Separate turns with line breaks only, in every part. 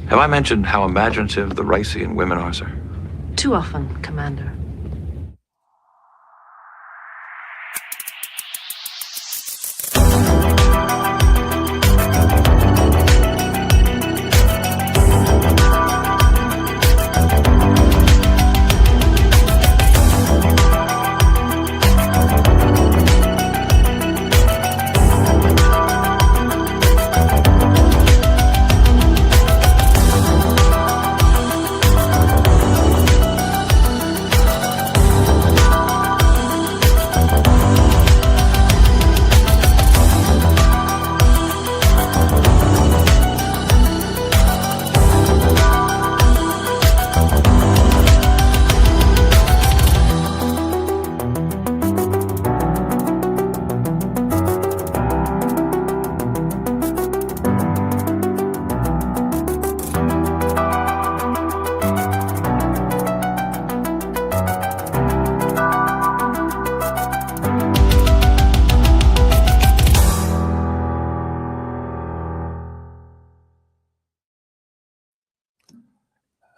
Have I mentioned how imaginative the Risian women are, sir?
Too often, Commander.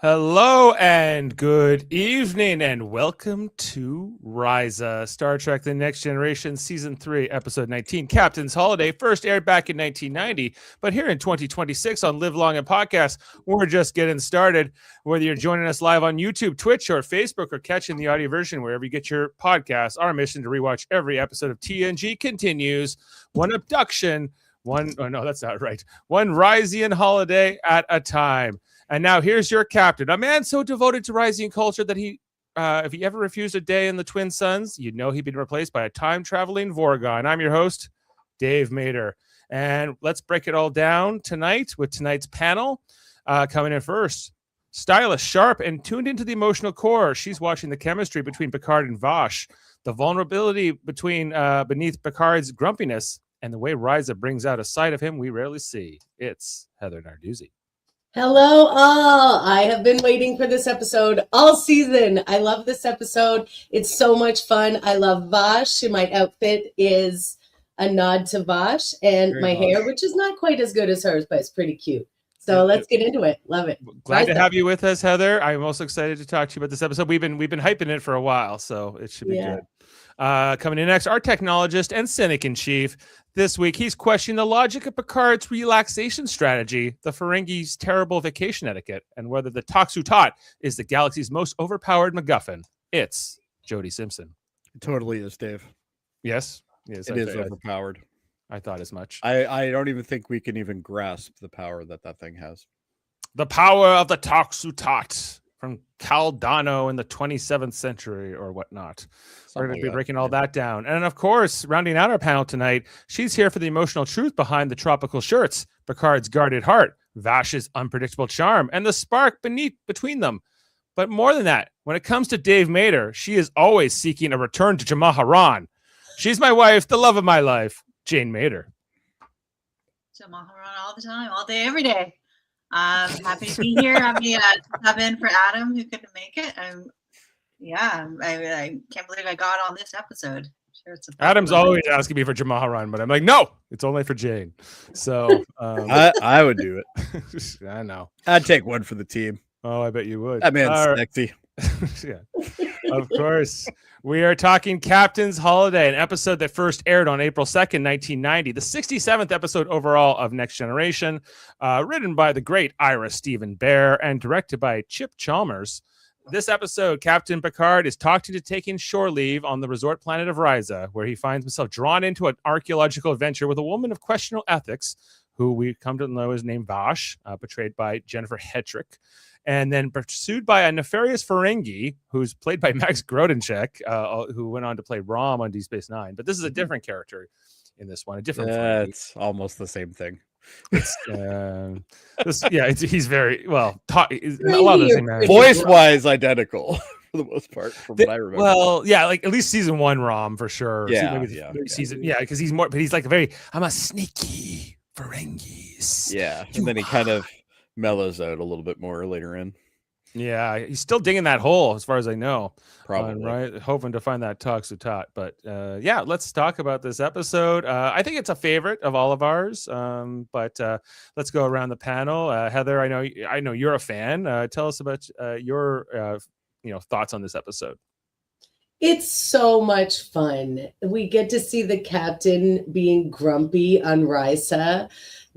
Hello and good evening and welcome to Risa, Star Trek The Next Generation Season 3, Episode 19, Captain's Holiday, first aired back in 1990, but here in 2026 on Live Long and Podcast, we're just getting started. Whether you're joining us live on YouTube, Twitch, or Facebook, or catching the audio version wherever you get your podcasts, our mission to rewatch every episode of TNG continues. One abduction, one Risian holiday at a time. And now here's your captain, a man so devoted to Risian culture that if he ever refused a day in the Twin Suns, you'd know he'd been replaced by a time-traveling Vorgon. I'm your host, Dave Mader. And let's break it all down tonight with tonight's panel. Coming in first, stylish, sharp, and tuned into the emotional core. She's watching the chemistry between Picard and Vash, the vulnerability beneath Picard's grumpiness, and the way Risa brings out a side of him we rarely see. It's Heather Narduzzi.
Hello, all. I have been waiting for this episode all season. I love this episode. It's so much fun. I love Vash. My outfit is a nod to Vash, and my hair, which is not quite as good as hers, but it's pretty cute. So let's get into it. Love it.
Glad to have you with us, Heather. I'm also excited to talk to you about this episode. We've been hyping it for a while, so it should be good. Coming in next, our technologist and cynic in chief. This week, he's questioning the logic of Picard's relaxation strategy, the Ferengi's terrible vacation etiquette, and whether the Tox Uthat is the galaxy's most overpowered MacGuffin. It's Jody Simpson.
It totally is, Dave.
Yes? Yes,
it is overpowered.
I thought as much.
I don't even think we can even grasp the power that thing has.
The power of the Tox Uthat from Caldano in the 27th century or whatnot. We're going to be breaking all that down. And of course, rounding out our panel tonight, she's here for the emotional truth behind the tropical shirts, Picard's guarded heart, Vash's unpredictable charm, and the spark between them. But more than that, when it comes to Dave Mader, she is always seeking a return to Jamaharan. She's my wife, the love of my life, Jane Mader.
Jamaharan all the time, all day, every day. Happy to be here. Happy to sub in for Adam, who couldn't make it. I can't believe I got on this episode. Sure,
Adam's always asking me for Jamaharan, but I'm like, no, it's only for Jane. So
I would do it.
I know.
I'd take one for the team.
Oh, I bet you would.
That man's sexy.
Yeah, of course. We are talking Captain's Holiday, an episode that first aired on April 2nd, 1990, the 67th episode overall of Next Generation, written by the great Ira Stephen Bear and directed by Chip Chalmers. This episode, Captain Picard is talked into taking shore leave on the resort planet of Risa, where he finds himself drawn into an archaeological adventure with a woman of questionable ethics, who we come to know is named Vash, portrayed by Jennifer Hedrick, and then pursued by a nefarious Ferengi, who's played by Max Grodenchik, who went on to play Rom on Deep Space Nine. But this is a different character in this one, a different Ferengi.
It's almost the same thing.
He's very well. A lot of the same
voice-wise identical for the most part, from what I remember.
Well, yeah, like at least season one Rom for sure.
Season,
because he's more, but he's like I'm a sneaky Ferengi.
Yeah, and then he kind of mellows out a little bit more later in.
Yeah, he's still digging that hole, as far as I know.
Probably.
Right, hoping to find that Tox Uthat. But yeah, let's talk about this episode. I think it's a favorite of all of ours. But let's go around the panel. Heather, I know you're a fan. Tell us about your thoughts on this episode.
It's so much fun. We get to see the captain being grumpy on Risa.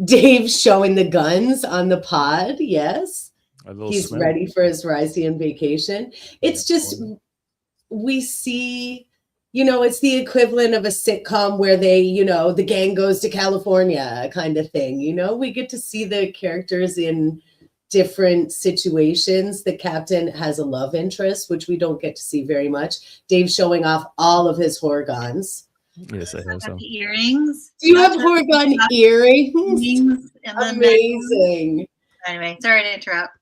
Dave showing the guns on the pod. Yes. He's
swim.
ready for his Rysian vacation. It's just, we see, it's the equivalent of a sitcom where they, the gang goes to California kind of thing. We get to see the characters in different situations. The captain has a love interest, which we don't get to see very much. Dave showing off all of his horgons.
Yes, I have so.
The earrings.
Do you have horgon earrings?
Amazing. Anyway, sorry to interrupt.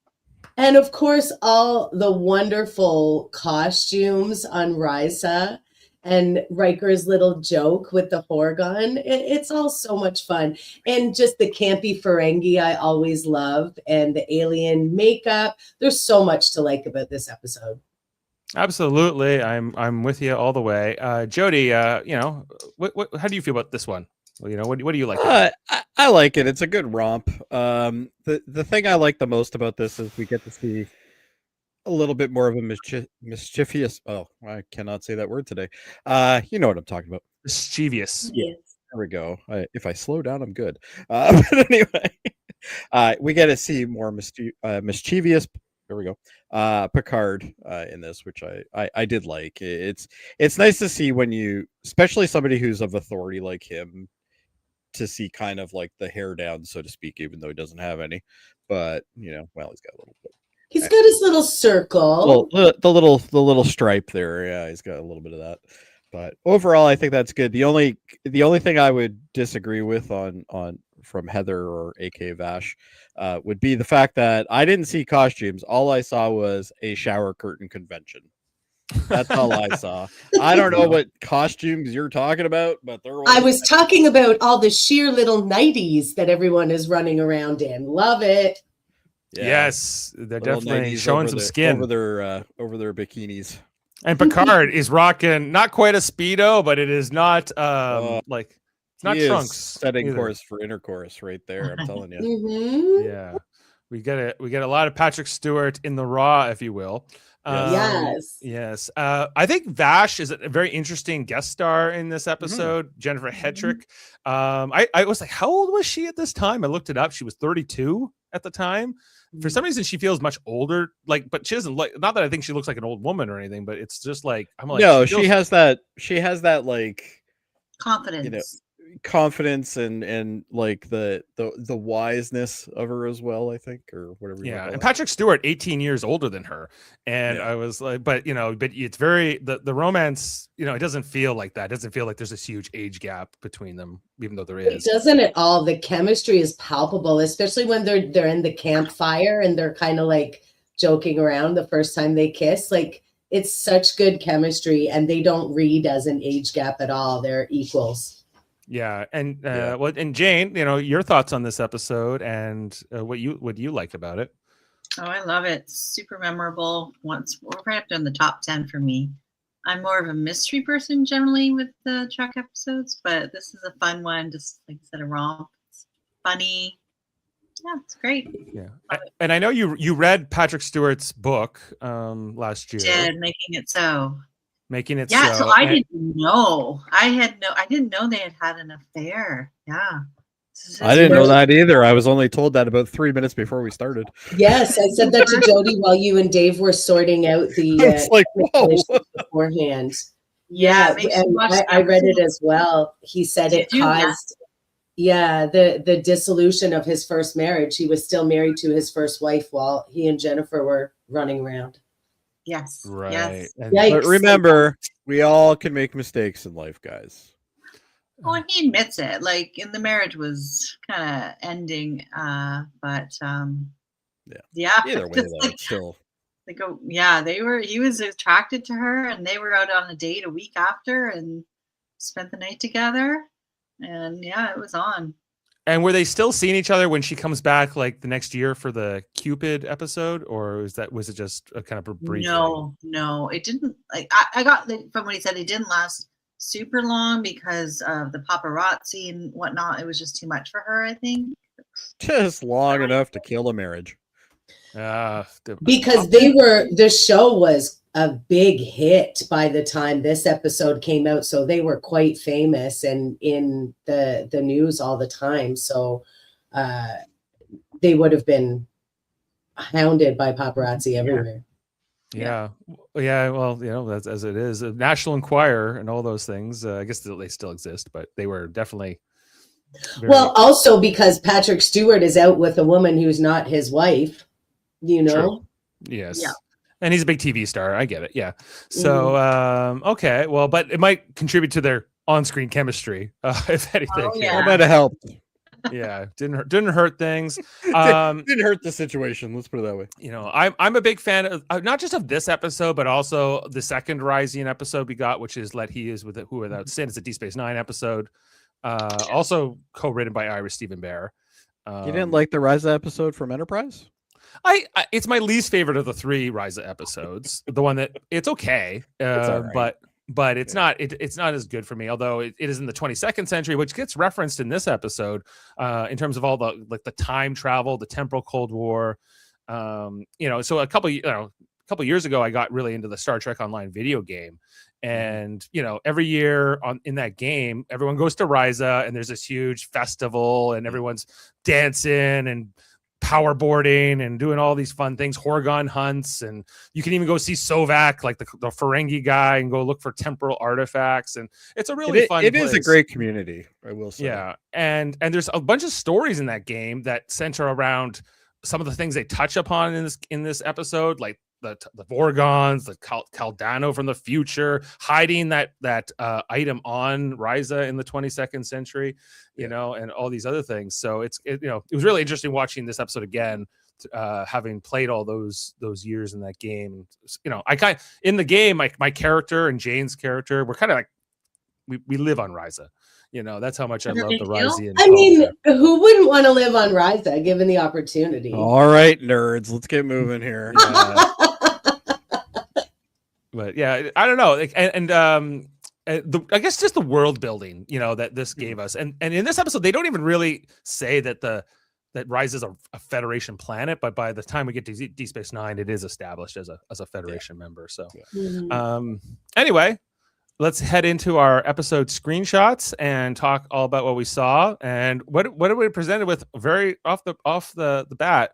And of course, all the wonderful costumes on Risa and Riker's little joke with the horgon. It's all so much fun. And just the campy Ferengi I always love, and the alien makeup. There's so much to like about this episode.
Absolutely. I'm with you all the way. Jody, how do you feel about this one? Well, what do you like?
I like it. It's a good romp. The thing I like the most about this is we get to see a little bit more of a mischievous. Oh, I cannot say that word today. You know what I'm talking about.
Mischievous.
Yeah, there we go. If I slow down, I'm good. But anyway, we get to see more mischievous. There we go. Picard in this, which I did like. It's nice to see when you, especially somebody who's of authority like him, to see kind of like the hair down, so to speak, even though he doesn't have any. But he's got a little bit.
He's got his little circle.
Well, the little stripe there. Yeah, he's got a little bit of that. But overall, I think that's good. The only thing I would disagree with on from Heather or AK Vash would be the fact that I didn't see costumes. All I saw was a shower curtain convention. That's all I saw. I don't know what costumes you're talking about, but
I was talking about all the sheer little nighties that everyone is running around in. Love it.
Yeah.
Yes, they're
Little
definitely showing some skin
over their bikinis.
And Picard is rocking not quite a Speedo, but it is not like it's not trunks.
Setting
either.
course for intercourse right there. I'm telling you.
Mm-hmm.
Yeah, we get a lot of Patrick Stewart in the raw, if you will. Yes. I think Vash is a very interesting guest star in this episode. Jennifer Hedrick. I was like, how old was she at this time? I looked it up. She was 32 at the time. For some reason, she feels much older. But she doesn't like. Not that I think she looks like an old woman or anything. But it's just like I'm like.
No, she has that. She has that like
confidence.
Confidence and like the wiseness of her as well, I think, or whatever.
Yeah, and Patrick Stewart 18 years older than her, and I was like, but it's very the romance, it doesn't feel like that. It doesn't feel like there's this huge age gap between them, even though there is.
It doesn't at all. The chemistry is palpable, especially when they're in the campfire and they're kind of like joking around the first time they kiss. Like, it's such good chemistry, and they don't read as an age gap at all. They're equals.
Yeah, and and Jane, your thoughts on this episode and what you like about it?
Oh, I love it. Super memorable. We're right up there in the top 10 for me. I'm more of a mystery person generally with the Trek episodes, but this is a fun one. Just like I said, a romp. It's funny. Yeah, it's great.
Yeah, and I know you read Patrick Stewart's book last year.
Did Making It So.
Making It
Yeah,
So.
so I didn't know. I didn't know they had an affair. Yeah.
I didn't know that either. I was only told that about 3 minutes before we started.
Yes, I said that to Jody while you and Dave were sorting out the
it's like, whoa.
beforehand.
Yeah,
and I read it as well. He said it caused the dissolution of his first marriage. He was still married to his first wife while he and Jennifer were running around.
Yes.
Right.
Yes.
But remember, we all can make mistakes in life, guys.
Well, and he admits it. Like, and the marriage was kind of ending, but yeah.
Either way, though, it's still.
They go, yeah. He was attracted to her, and they were out on a date a week after, and spent the night together. And yeah, it was on.
And were they still seeing each other when she comes back, like the next year for the Cupid episode, or was it just a kind of a brief?
No, it didn't. Like I got from what he said, it didn't last super long because of the paparazzi and whatnot. It was just too much for her, I think.
Just long enough to kill a marriage.
Because the show was a big hit by the time this episode came out, so they were quite famous and in the news all the time, so they would have been hounded by paparazzi everywhere.
Yeah. Well, that's as it is. National Enquirer and all those things. I guess they still exist, but they were definitely.
Well, also because Patrick Stewart is out with a woman who's not his wife.
True. Yes. Yeah. And he's a big TV star. I get it. Yeah. So, okay. Well, but it might contribute to their on-screen chemistry, if anything.
Oh, yeah.
That might have helped.
Yeah. Didn't hurt things.
Didn't hurt the situation. Let's put it that way.
I'm a big fan of not just of this episode, but also the second Rysian episode we got, which is Let He Is With Who Without Sin. It's a Deep Space Nine episode. Also co-written by Ira Stephen Bear.
You didn't like the Risa episode from Enterprise?
It's my least favorite of the 3 Risa episodes. The one that it's okay, right. but it's not as good for me. Although it is in the 22nd century, which gets referenced in this episode in terms of all the time travel, the temporal Cold War. So a couple years ago, I got really into the Star Trek Online video game. And every year in that game, everyone goes to Risa, and there's this huge festival, and everyone's dancing and power boarding and doing all these fun things, Horgon hunts, and you can even go see Sovak, like the Ferengi guy, and go look for temporal artifacts. And it's a really fun.
It is a great community, I will say.
Yeah, and there's a bunch of stories in that game that center around some of the things they touch upon in this episode, like the Vorgons, the Caldano from the future, hiding that item on Risa in the 22nd century, and all these other things. So it was really interesting watching this episode again, having played all those years in that game. I in the game, my character and Jane's character, we're kind of like we live on Risa. That's how much I love the Rysian.
I mean, who wouldn't want to live on Risa given the opportunity?
All right, nerds, let's get moving here.
But yeah, I don't know, I guess just the world building, that this gave us, and in this episode, they don't even really say that that Risa is a Federation planet, but by the time we get to Deep Space Nine, it is established as a Federation member. So, anyway. Let's head into our episode screenshots and talk all about what we saw. And what we presented with very off the bat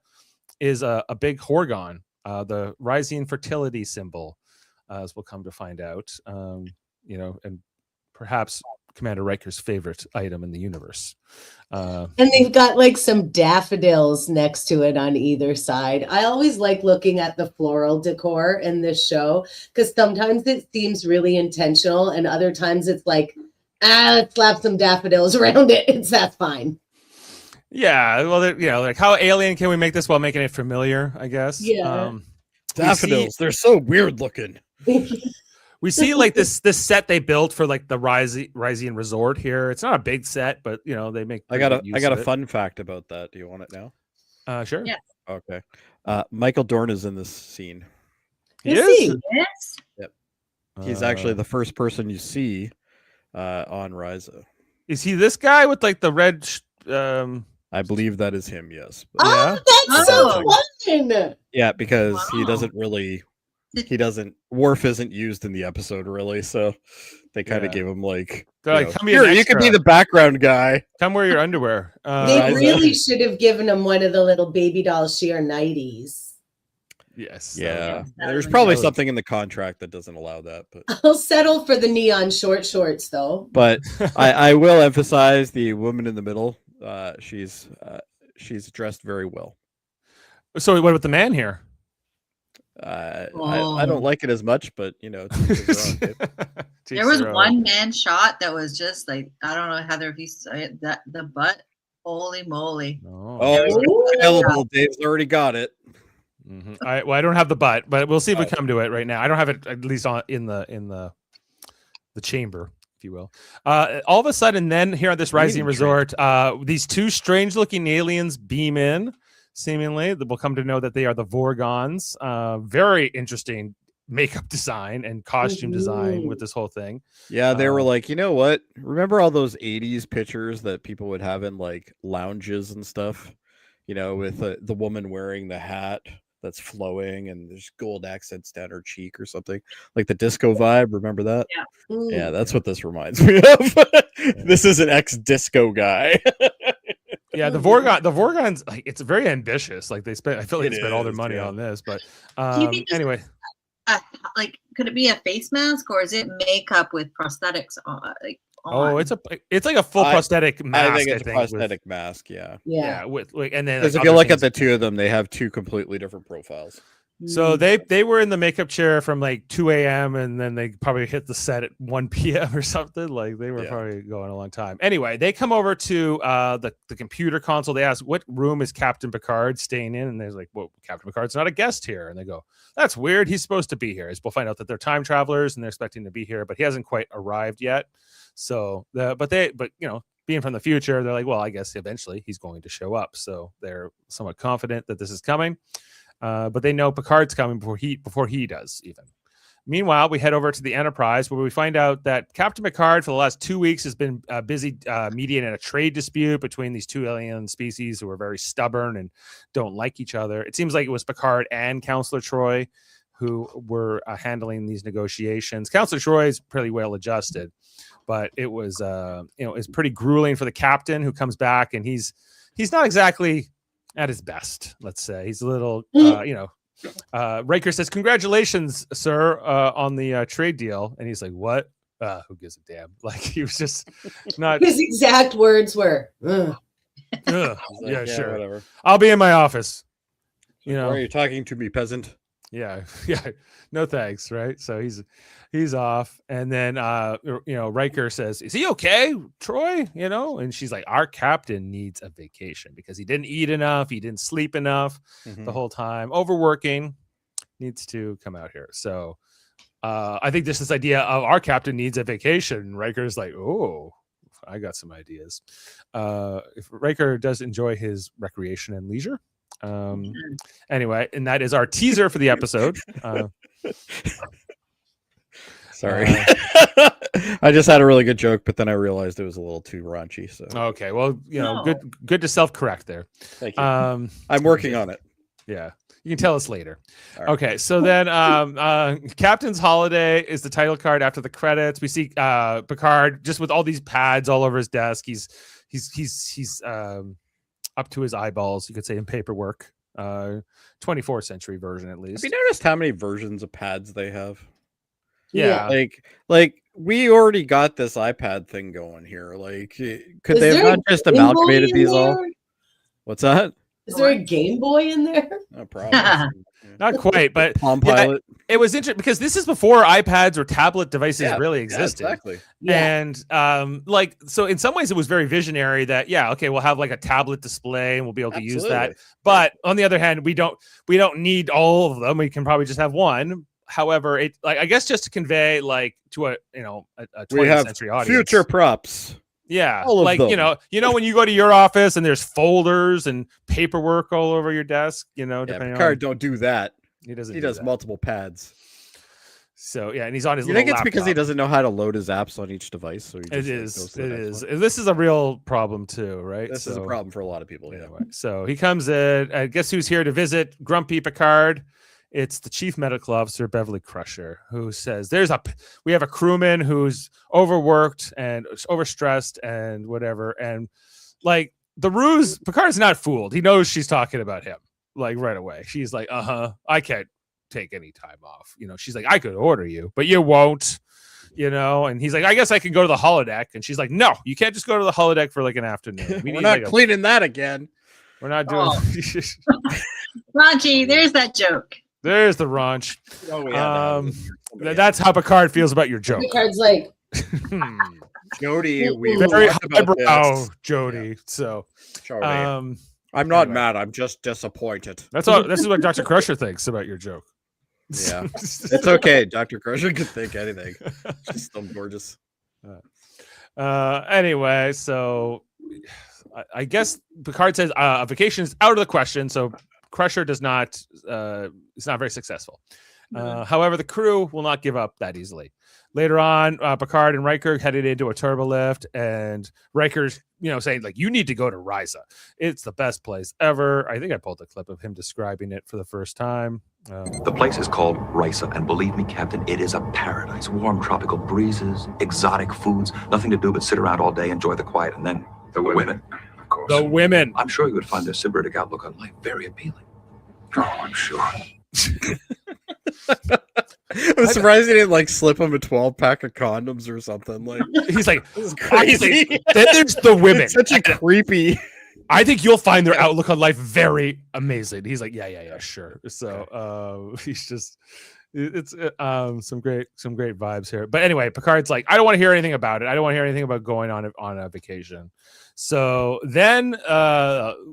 is a big Horgon, the Rysian fertility symbol, as we'll come to find out. And perhaps Commander Riker's favorite item in the universe.
And they've got like some daffodils next to it on either side. I always like looking at the floral decor in this show because sometimes it seems really intentional and other times it's like, let's slap some daffodils around it. That's fine.
Yeah, well, like how alien can we make this while making it familiar, I guess.
Yeah.
Daffodils, they're so weird looking.
We see like this set they built for like the Rysian resort here. It's not a big set, but they make.
I got a fun fact about that. Do you want it now?
Sure.
Yeah.
Okay. Michael Dorn is in this scene.
Is he?
Yes.
Yep. He's actually the first person you see on Risa.
Is he this guy with like the red?
I believe that is him. Yes.
But, that's so fun.
Yeah, because he doesn't really. Worf isn't used in the episode really, so they kind of gave him like,
come
here, you could be the background guy.
Come wear your underwear.
They really should have given him one of the little baby doll sheer nighties.
Yes.
Yeah. There's probably something in the contract that doesn't allow that, but
I'll settle for the neon short shorts though.
But I will emphasize the woman in the middle. She's dressed very well.
So what about the man here?
I don't like it as much, but
there was one man shot that was just like, I don't know, Heather, if you saw it, that the butt, holy moly.
Available. Dave's already got it.
Mm-hmm. I don't have the butt, but we'll see if we come to it right now. I don't have it at least in the chamber. if you will. All of a sudden, then here at this Rising Resort, these two strange-looking aliens beam in. Seemingly, we'll come to know that they are the Vorgons. Very interesting makeup design and costume design with this whole thing.
Yeah, they were like, you know what? Remember all those 80s pictures that people would have in like lounges and stuff? You know, with the woman wearing the hat that's flowing and there's gold accents down her cheek or something. Like the disco vibe. Remember that?
Yeah.
Yeah, that's what this reminds me of. This is an ex-disco guy.
Yeah, the Vorgons, like, it's very ambitious. Like I feel like they spent all their money on this, but
Do you think
anyway.
Like, could it be a face mask or is it makeup with prosthetics on?
Oh, it's like a full prosthetic mask.
I think it's a prosthetic mask. Yeah.
And then
because if you look at the two of them, they have two completely different profiles.
So they were in the makeup chair from like 2 a.m. and then they probably hit the set at 1 p.m. or something. Like they were probably going a long time. Anyway, they come over to the computer console. They ask, what room is Captain Picard staying in? And they're like, well, Captain Picard's not a guest here. And they go, that's weird. He's supposed to be here. As we'll find out that they're time travelers and they're expecting to be here, but he hasn't quite arrived yet. So but you know, being from the future, they're like, well, I guess eventually he's going to show up. So they're somewhat confident that this is coming. But they know Picard's coming before he does even. Meanwhile, we head over to the Enterprise where we find out that Captain Picard for the last 2 weeks has been busy mediating a trade dispute between these two alien species who are very stubborn and don't like each other. It seems like it was Picard and Counselor Troy who were handling these negotiations. Counselor Troy is pretty well adjusted, but it was it's pretty grueling for the captain who comes back and he's not exactly at his best, let's say. He's a little, Riker says, congratulations, sir, on the trade deal. And he's like, what? Who gives a damn? Like, he was just not.
His exact words were,
Like,
yeah, sure.
Whatever.
I'll be in my office. You know,
Why are you talking to me, peasant?
yeah, no thanks, right? So he's off, and then Riker says, "Is he okay, Troy?" You know, and she's like, "Our captain needs a vacation because he didn't eat enough, he didn't sleep enough the whole time, overworking, needs to come out here." So I think this idea of our captain needs a vacation. Riker's like, "Oh, I got some ideas." If Riker does enjoy his recreation and leisure. Anyway, and that is our teaser for the episode.
Sorry. I just had a really good joke, but then I realized it was a little too raunchy. So
okay, well, good to self-correct there.
Thank you. I'm working on it.
Yeah, you can tell us later.
Right.
Okay, so then Captain's Holiday is the title card after the credits. We see Picard just with all these pads all over his desk. He's up to his eyeballs, you could say, in paperwork. 24th century version, at least.
Have you noticed how many versions of pads they have?
Yeah.
Like we already got this iPad thing going here. Like, could they have not just amalgamated these all? What's that?
Is there a Game Boy in there?
No problem.
Not quite, but
Palm Pilot.
It was interesting because this is before iPads or tablet devices really existed.
Yeah, exactly.
And so in some ways it was very visionary that, we'll have like a tablet display and we'll be able to use that. But on the other hand, we don't need all of them. We can probably just have one. However, it I guess just to convey to a 20th century audience.
Future props.
Yeah,
all of them.
when you go to your office and there's folders and paperwork all over your desk, depending
Picard don't do that.
He doesn't.
He does multiple pads.
So and he's on his.
You think it's because he doesn't know how to load his apps on each device? So
it is. This is a real problem too, right?
This is a problem for a lot of people. Yeah.
Anyway, so he comes in. I guess who's here to visit Grumpy Picard? It's the chief medical officer, Beverly Crusher, who says we have a crewman who's overworked and overstressed and whatever. And like the ruse, Picard's not fooled. He knows she's talking about him like right away. She's like, I can't take any time off. She's like, I could order you, but you won't, and he's like, I guess I can go to the holodeck. And she's like, no, you can't just go to the holodeck for like an afternoon.
We're not cleaning that again.
We're not doing
Raunchy, there's that joke.
There's the raunch. That's how Picard feels about your joke.
Picard's like,
Jody, we
very highbrow, Jody. Yeah. So,
I'm not mad. I'm just disappointed.
That's all. This is what Dr. Crusher thinks about your joke.
Yeah, it's okay. Dr. Crusher can think anything. She's still gorgeous.
Anyway, so I guess Picard says a vacation is out of the question, so Crusher does not is not very successful. However, the crew will not give up that easily. Later on, Picard and Riker headed into a turbolift, and Riker's saying like, "You need to go to Risa. It's the best place ever." I think I pulled a clip of him describing it for the first time.
The place is called Risa, and believe me, Captain, it is a paradise. Warm tropical breezes, exotic foods, nothing to do but sit around all day, enjoy the quiet, and then the women, of course.
The women.
I'm sure you would find their sybaritic outlook on life very appealing. Oh, I'm sure.
I'm surprised he didn't like slip him a 12-pack of condoms or something. Like
He's like,
this is crazy.
Then there's the women.
It's such a creepy.
I think you'll find their outlook on life very amazing. He's like, yeah, sure. So he's just, it's some great vibes here. But anyway, Picard's like, I don't want to hear anything about it. I don't want to hear anything about going on a vacation. So then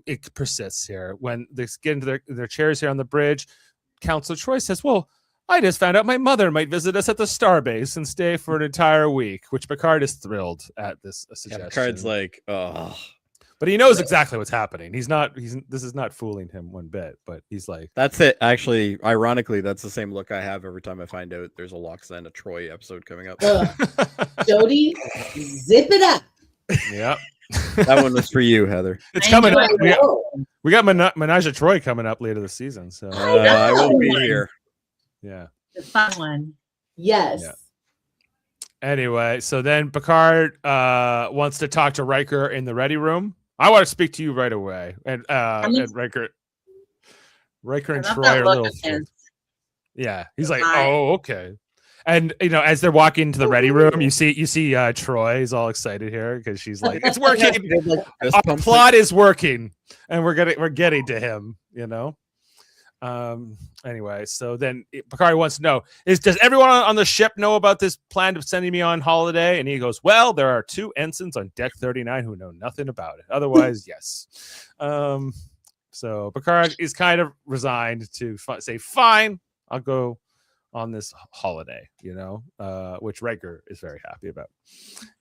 it persists here. When they get into their chairs here on the bridge, Counselor Troy says, well, I just found out my mother might visit us at the starbase and stay for an entire week, which Picard is thrilled at this suggestion.
Yeah, Picard's like, oh.
But he knows exactly what's happening. This is not fooling him one bit, but he's like,
that's it. Actually, ironically, that's the same look I have every time I find out there's a Loxana Troy episode coming up.
Jody, zip it up.
Yep.
That one was for you, Heather.
It's coming up. We got Menage a Troy coming up later this season. So
I won't be here.
Yeah.
The fun one.
Yes.
Yeah. Anyway, so then Picard wants to talk to Riker in the ready room. I want to speak to you right away. And Riker and Troy are a little. Yeah, he's like, oh, okay. And as they're walking into the ready room, you see Troy is all excited here because she's like, it's working. Our plot is working, and we're getting to him. Anyway, so then Picard wants to know, does everyone on the ship know about this plan of sending me on holiday? And he goes, well, there are 2 ensigns on deck 39 who know nothing about it. Otherwise, yes. So Picard is kind of resigned to say, fine, I'll go on this holiday, which Riker is very happy about.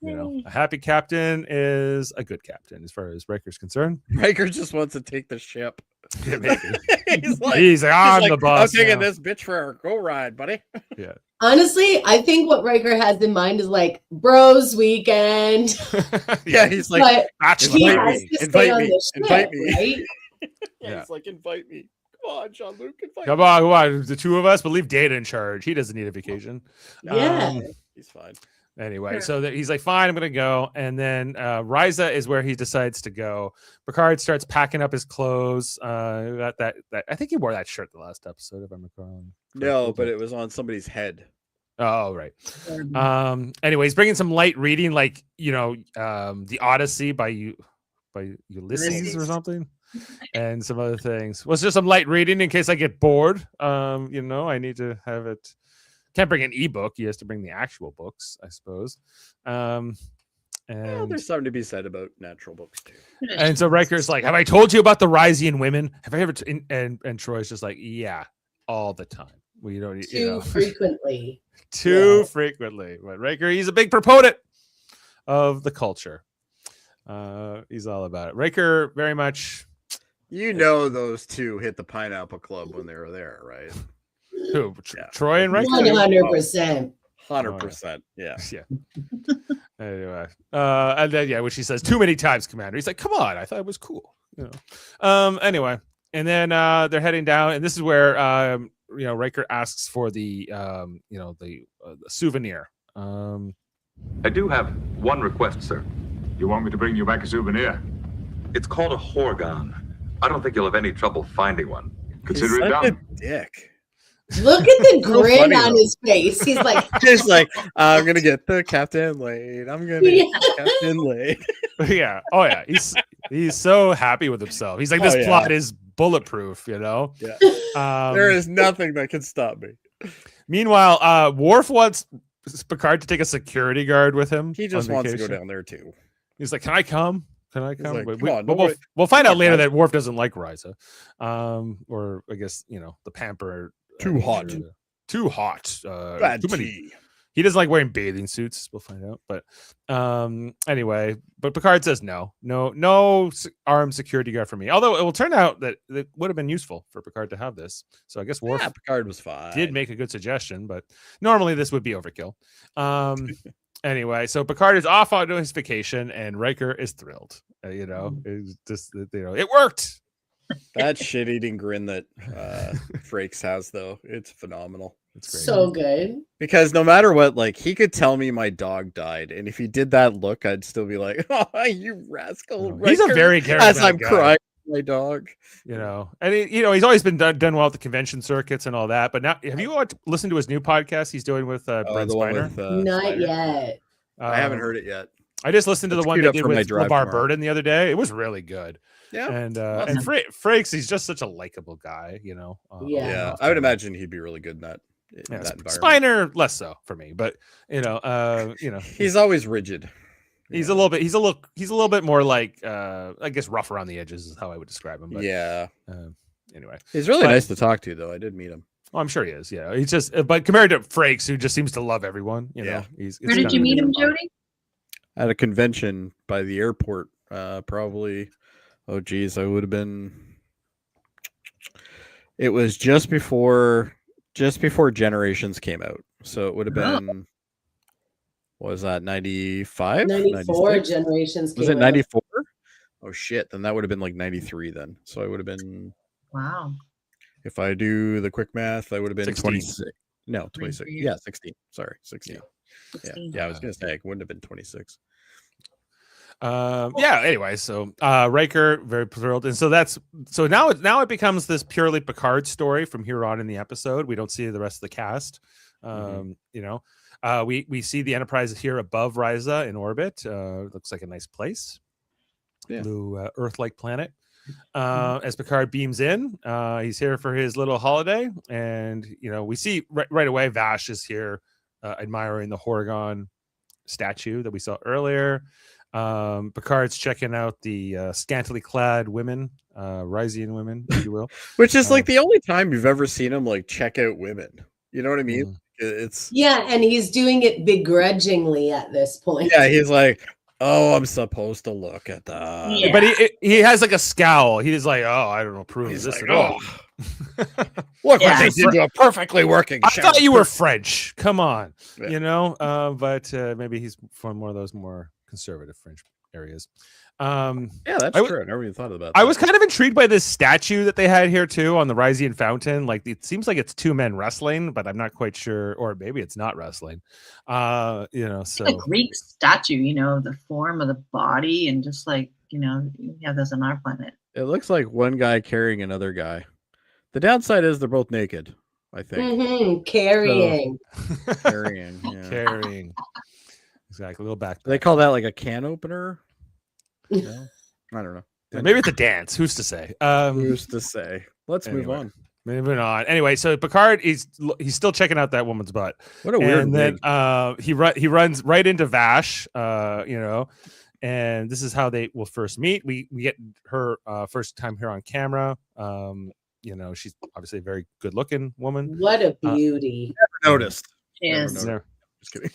A happy captain is a good captain as far as Riker's concerned.
Riker just wants to take the ship.
Yeah, maybe.
he's like,
I'm the boss.
I'm taking
now.
this bitch for a go ride, buddy.
Yeah.
Honestly, I think what Riker has in mind is like bros weekend.
Yeah, he's like,
he has to stay on the ship, right?
Yeah, he's like, invite me. Come on, Jean-Luc, invite
Come on. The 2 of us, but leave Data in charge. He doesn't need a vacation.
Yeah.
He's fine.
Anyway, so he's like, fine, I'm going to go. And then Risa is where he decides to go. Picard starts packing up his clothes. That I think he wore that shirt the last episode, if I'm recalling.
No, but it was on somebody's head.
Oh, right. Anyway, he's bringing some light reading, like, The Odyssey by Ulysses or something. And some other things. Well, it's just some light reading in case I get bored. I need to have it. Can't bring an ebook. He has to bring the actual books, I suppose. And
there's something to be said about natural books too.
And so Riker's like, "Have I told you about the Risian women? Have I ever?" And Troy's just like, "Yeah, all the time. We don't
too frequently.
Too frequently." But Riker, he's a big proponent of the culture. He's all about it. Riker very much.
Those 2 hit the Pineapple Club when they were there, right?
Who? Troy and Riker?
100%.
100%. Yeah.
Anyway, and then when she says too many times, Commander, he's like, "Come on, I thought it was cool." Anyway, and then they're heading down, and this is where Riker asks for the the souvenir.
I do have one request, sir.
You want me to bring you back a souvenir?
It's called a horgon. I don't think you'll have any trouble finding one.
Consider it
A
done.
dick.
Look at the grin
funny,
on
though.
his face. He's like,
Just like, I'm gonna get the captain laid. I'm gonna get the captain laid.
Yeah. Oh yeah. He's so happy with himself. He's like, this plot is bulletproof.
Yeah.
There
There is nothing that can stop me.
Meanwhile, Worf wants Picard to take a security guard with him.
He just
on
wants to go
vacation.
down there too.
He's like, "Can I come? Can I come?"
like,
But
"Come on,
but
nobody-
we'll find out later that Worf doesn't like Risa, or I guess the pamper.
Too hot.
Too hot.
Bad
Too many.
tea.
He doesn't like wearing bathing suits. We'll find out. But anyway, but Picard says no armed security guard for me. Although it will turn out that it would have been useful for Picard to have this. So I guess Worf
Picard was fine.
did make a good suggestion, but normally this would be overkill. Anyway, so Picard is off on his vacation, and Riker is thrilled. It's just it worked.
That shit-eating grin that Frakes has, though, it's phenomenal.
It's great.
So good.
Because no matter what, like, he could tell me my dog died, and if he did that look, I'd still be like, "Oh, you rascal!"
He's a
Riker,"
very
as
charismatic
I'm
guy.
crying for my dog.
And he's always been done well at the convention circuits and all that. But now, have you listened to his new podcast he's doing with Brent
The one
Spiner?
with,
Not
Spiner?
yet.
I haven't heard it yet.
I just listened to the
It's
one
queued
they
up
did
for my
with
drive
LeVar
tomorrow.
Burton the other day. It was really good.
Yeah,
And
awesome.
Frakes, he's just such a likable guy,
Yeah, I would imagine heuld be really good in that.
Yeah,
that environment.
Spiner less so for me, but
He's always rigid.
he's a little bit more like I guess rough around the edges is how I would describe him. But
Yeah.
Anyway,
He's really
But-
nice to talk to, though. I did meet him.
well, I'm sure he is. Yeah, he's just but compared to Frakes, who just seems to love everyone,
Yeah.
Where did you meet him, Jody?
At a convention by the airport, probably. Oh, geez, I would have been. It was just before Generations came out, so it would have been. What was that, 95?
94
96?
Generations
Was
came
it
out.
94? Oh shit! Then that would have been like 93 then. So I would have been.
Wow.
If I do the quick math, I would have been
16.
26. No, 26.
23.
Yeah, 16. Sorry, 16.
16.
Yeah, I was gonna say it wouldn't have been 26.
Anyway, so Riker very thrilled, and so now it becomes this purely Picard story from here on in the episode. We don't see the rest of the cast. We see the Enterprise here above Risa in orbit. Looks like a nice place.
Yeah.
Blue Earth-like planet. As Picard beams in, he's here for his little holiday, and we see right away Vash is here admiring the Horgon statue that we saw earlier. Picard's checking out the scantily clad women, Risian women, if you will.
Which is like the only time you've ever seen him like check out women. You know what I mean? It's
Yeah, and he's doing it begrudgingly at this point.
yeah. He's like, oh, I'm supposed to look at that.
Yeah.
But he has like a scowl. He's like, oh, I don't approve of
He's
this
like,
at all.
Look
Yeah.
what they did to a perfectly working.
I thought you were
shower.
French. Come on,
Yeah.
but maybe he's from one of those more conservative French areas.
Yeah, that's
I w-
true. I never even thought about that.
I was kind of intrigued by this statue that they had here too on the Risian fountain. Like it seems like it's two men wrestling, but I'm not quite sure, or maybe it's not wrestling. So
A Greek statue, the form of the body, and just like, you have those on our planet.
It looks like one guy carrying another guy. The downside is they're both naked, I think.
Carrying.
Carrying. Yeah.
carrying exactly a little back.
Do they call that like a can opener? No? I don't know.
Maybe it's a dance. Who's to say?
Who's to say? Let's move
anyway.
on.
Moving on. Anyway, so Picard he's still checking out that woman's butt.
What a weird
And then
wig.
he runs right into Vash, and this is how they will first meet. We get her first time here on camera. She's obviously a very good looking woman.
What a beauty.
Never noticed.
Yes.
Never Just kidding.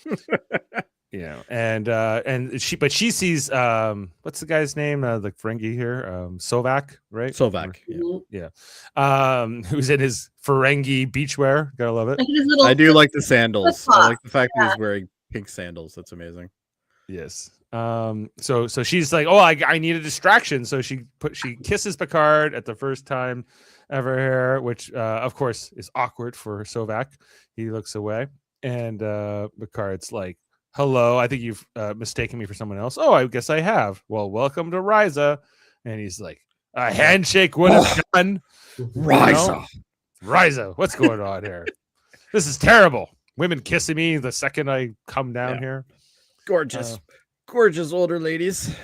And she sees what's the guy's name? The Ferengi here, Sovak, right?
Sovak.
Yeah. Who's in his Ferengi beachwear. Gotta love it.
Like his little
I do like the sandals. I like the fact that
Yeah.
he's wearing pink sandals. That's amazing.
Yes. So she's like, oh, I need a distraction. So she kisses Picard at the first time ever here, which of course is awkward for Sovak. He looks away, and Picard's like, hello, I think you've mistaken me for someone else. Oh, I guess I have. Well, welcome to Risa. And he's like, a handshake would have done.
Risa.
Risa, what's going on here? This is terrible. Women kissing me the second I come down here.
Gorgeous. Gorgeous older ladies.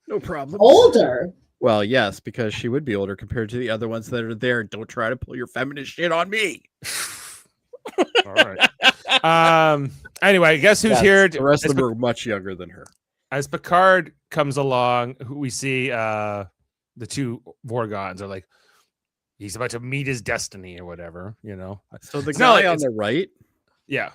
No problem.
Older.
Well, yes, because she would be older compared to the other ones that are there. Don't try to pull your feminist shit on me.
All right. Anyway, guess who's here?
The rest of them are much younger than her.
As Picard comes along, we see the two Vorgons are like, he's about to meet his destiny or whatever,
So the
It's not
guy
like
on
it's-
the right,
Yeah.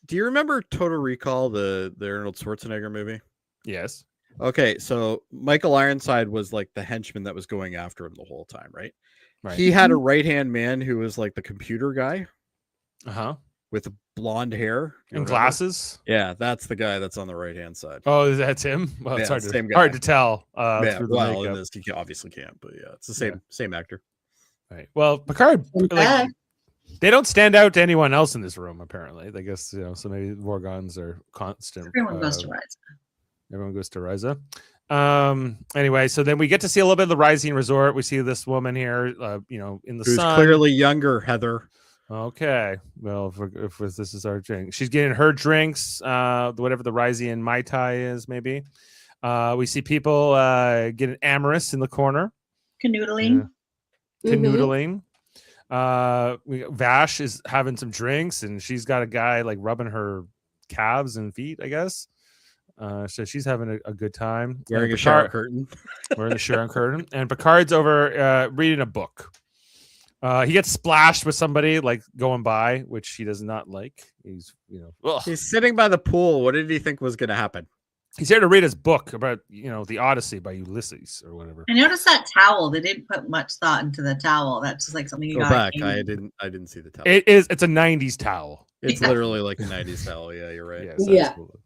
Do you remember Total Recall, the Arnold Schwarzenegger movie?
Yes.
Okay, so Michael Ironside was like the henchman that was going after him the whole time, right?
Right.
He had a right-hand man who was like the computer guy
Uh-huh.
with blonde hair. Do you
And
remember?
glasses.
Yeah, that's the guy that's on the right-hand side.
Oh, that's him? Well, it's
Yeah,
hard
same
to,
guy.
hard to tell
Yeah,
through the
well, in
makeup.
this you obviously can't, but yeah, it's the same actor.
Right. Well, Picard,
In
like,
fact,
they don't stand out to anyone else in this room, apparently. I guess, so maybe Vorgons are constant.
Everyone goes to Risa.
Everyone goes to Risa. Anyway, so then we get to see a little bit of the Rising Resort. We see this woman here, in the
Who's
sun.
clearly younger, Heather.
Okay. Well, if this is our drink, she's getting her drinks, whatever the Risian Mai Tai is, maybe. We see people getting amorous in the corner.
Canoodling.
Canoodling. Vash is having some drinks, and she's got a guy like rubbing her calves and feet, I guess. So she's having a good time.
Wearing a
Picard-
shower curtain.
Wearing a shower curtain. And Picard's over reading a book. He gets splashed with somebody like going by, which he does not like. He's, ugh.
He's sitting by the pool. What did he think was going to happen?
He's here to read his book about, the Odyssey by Ulysses or whatever.
I noticed that towel. They didn't put much thought into the towel. That's just like something you
Go
got.
back. I didn't see the towel.
It's a 90s towel.
It's literally like a 90s towel. Yeah, you're right.
Yes,
Yeah.
absolutely.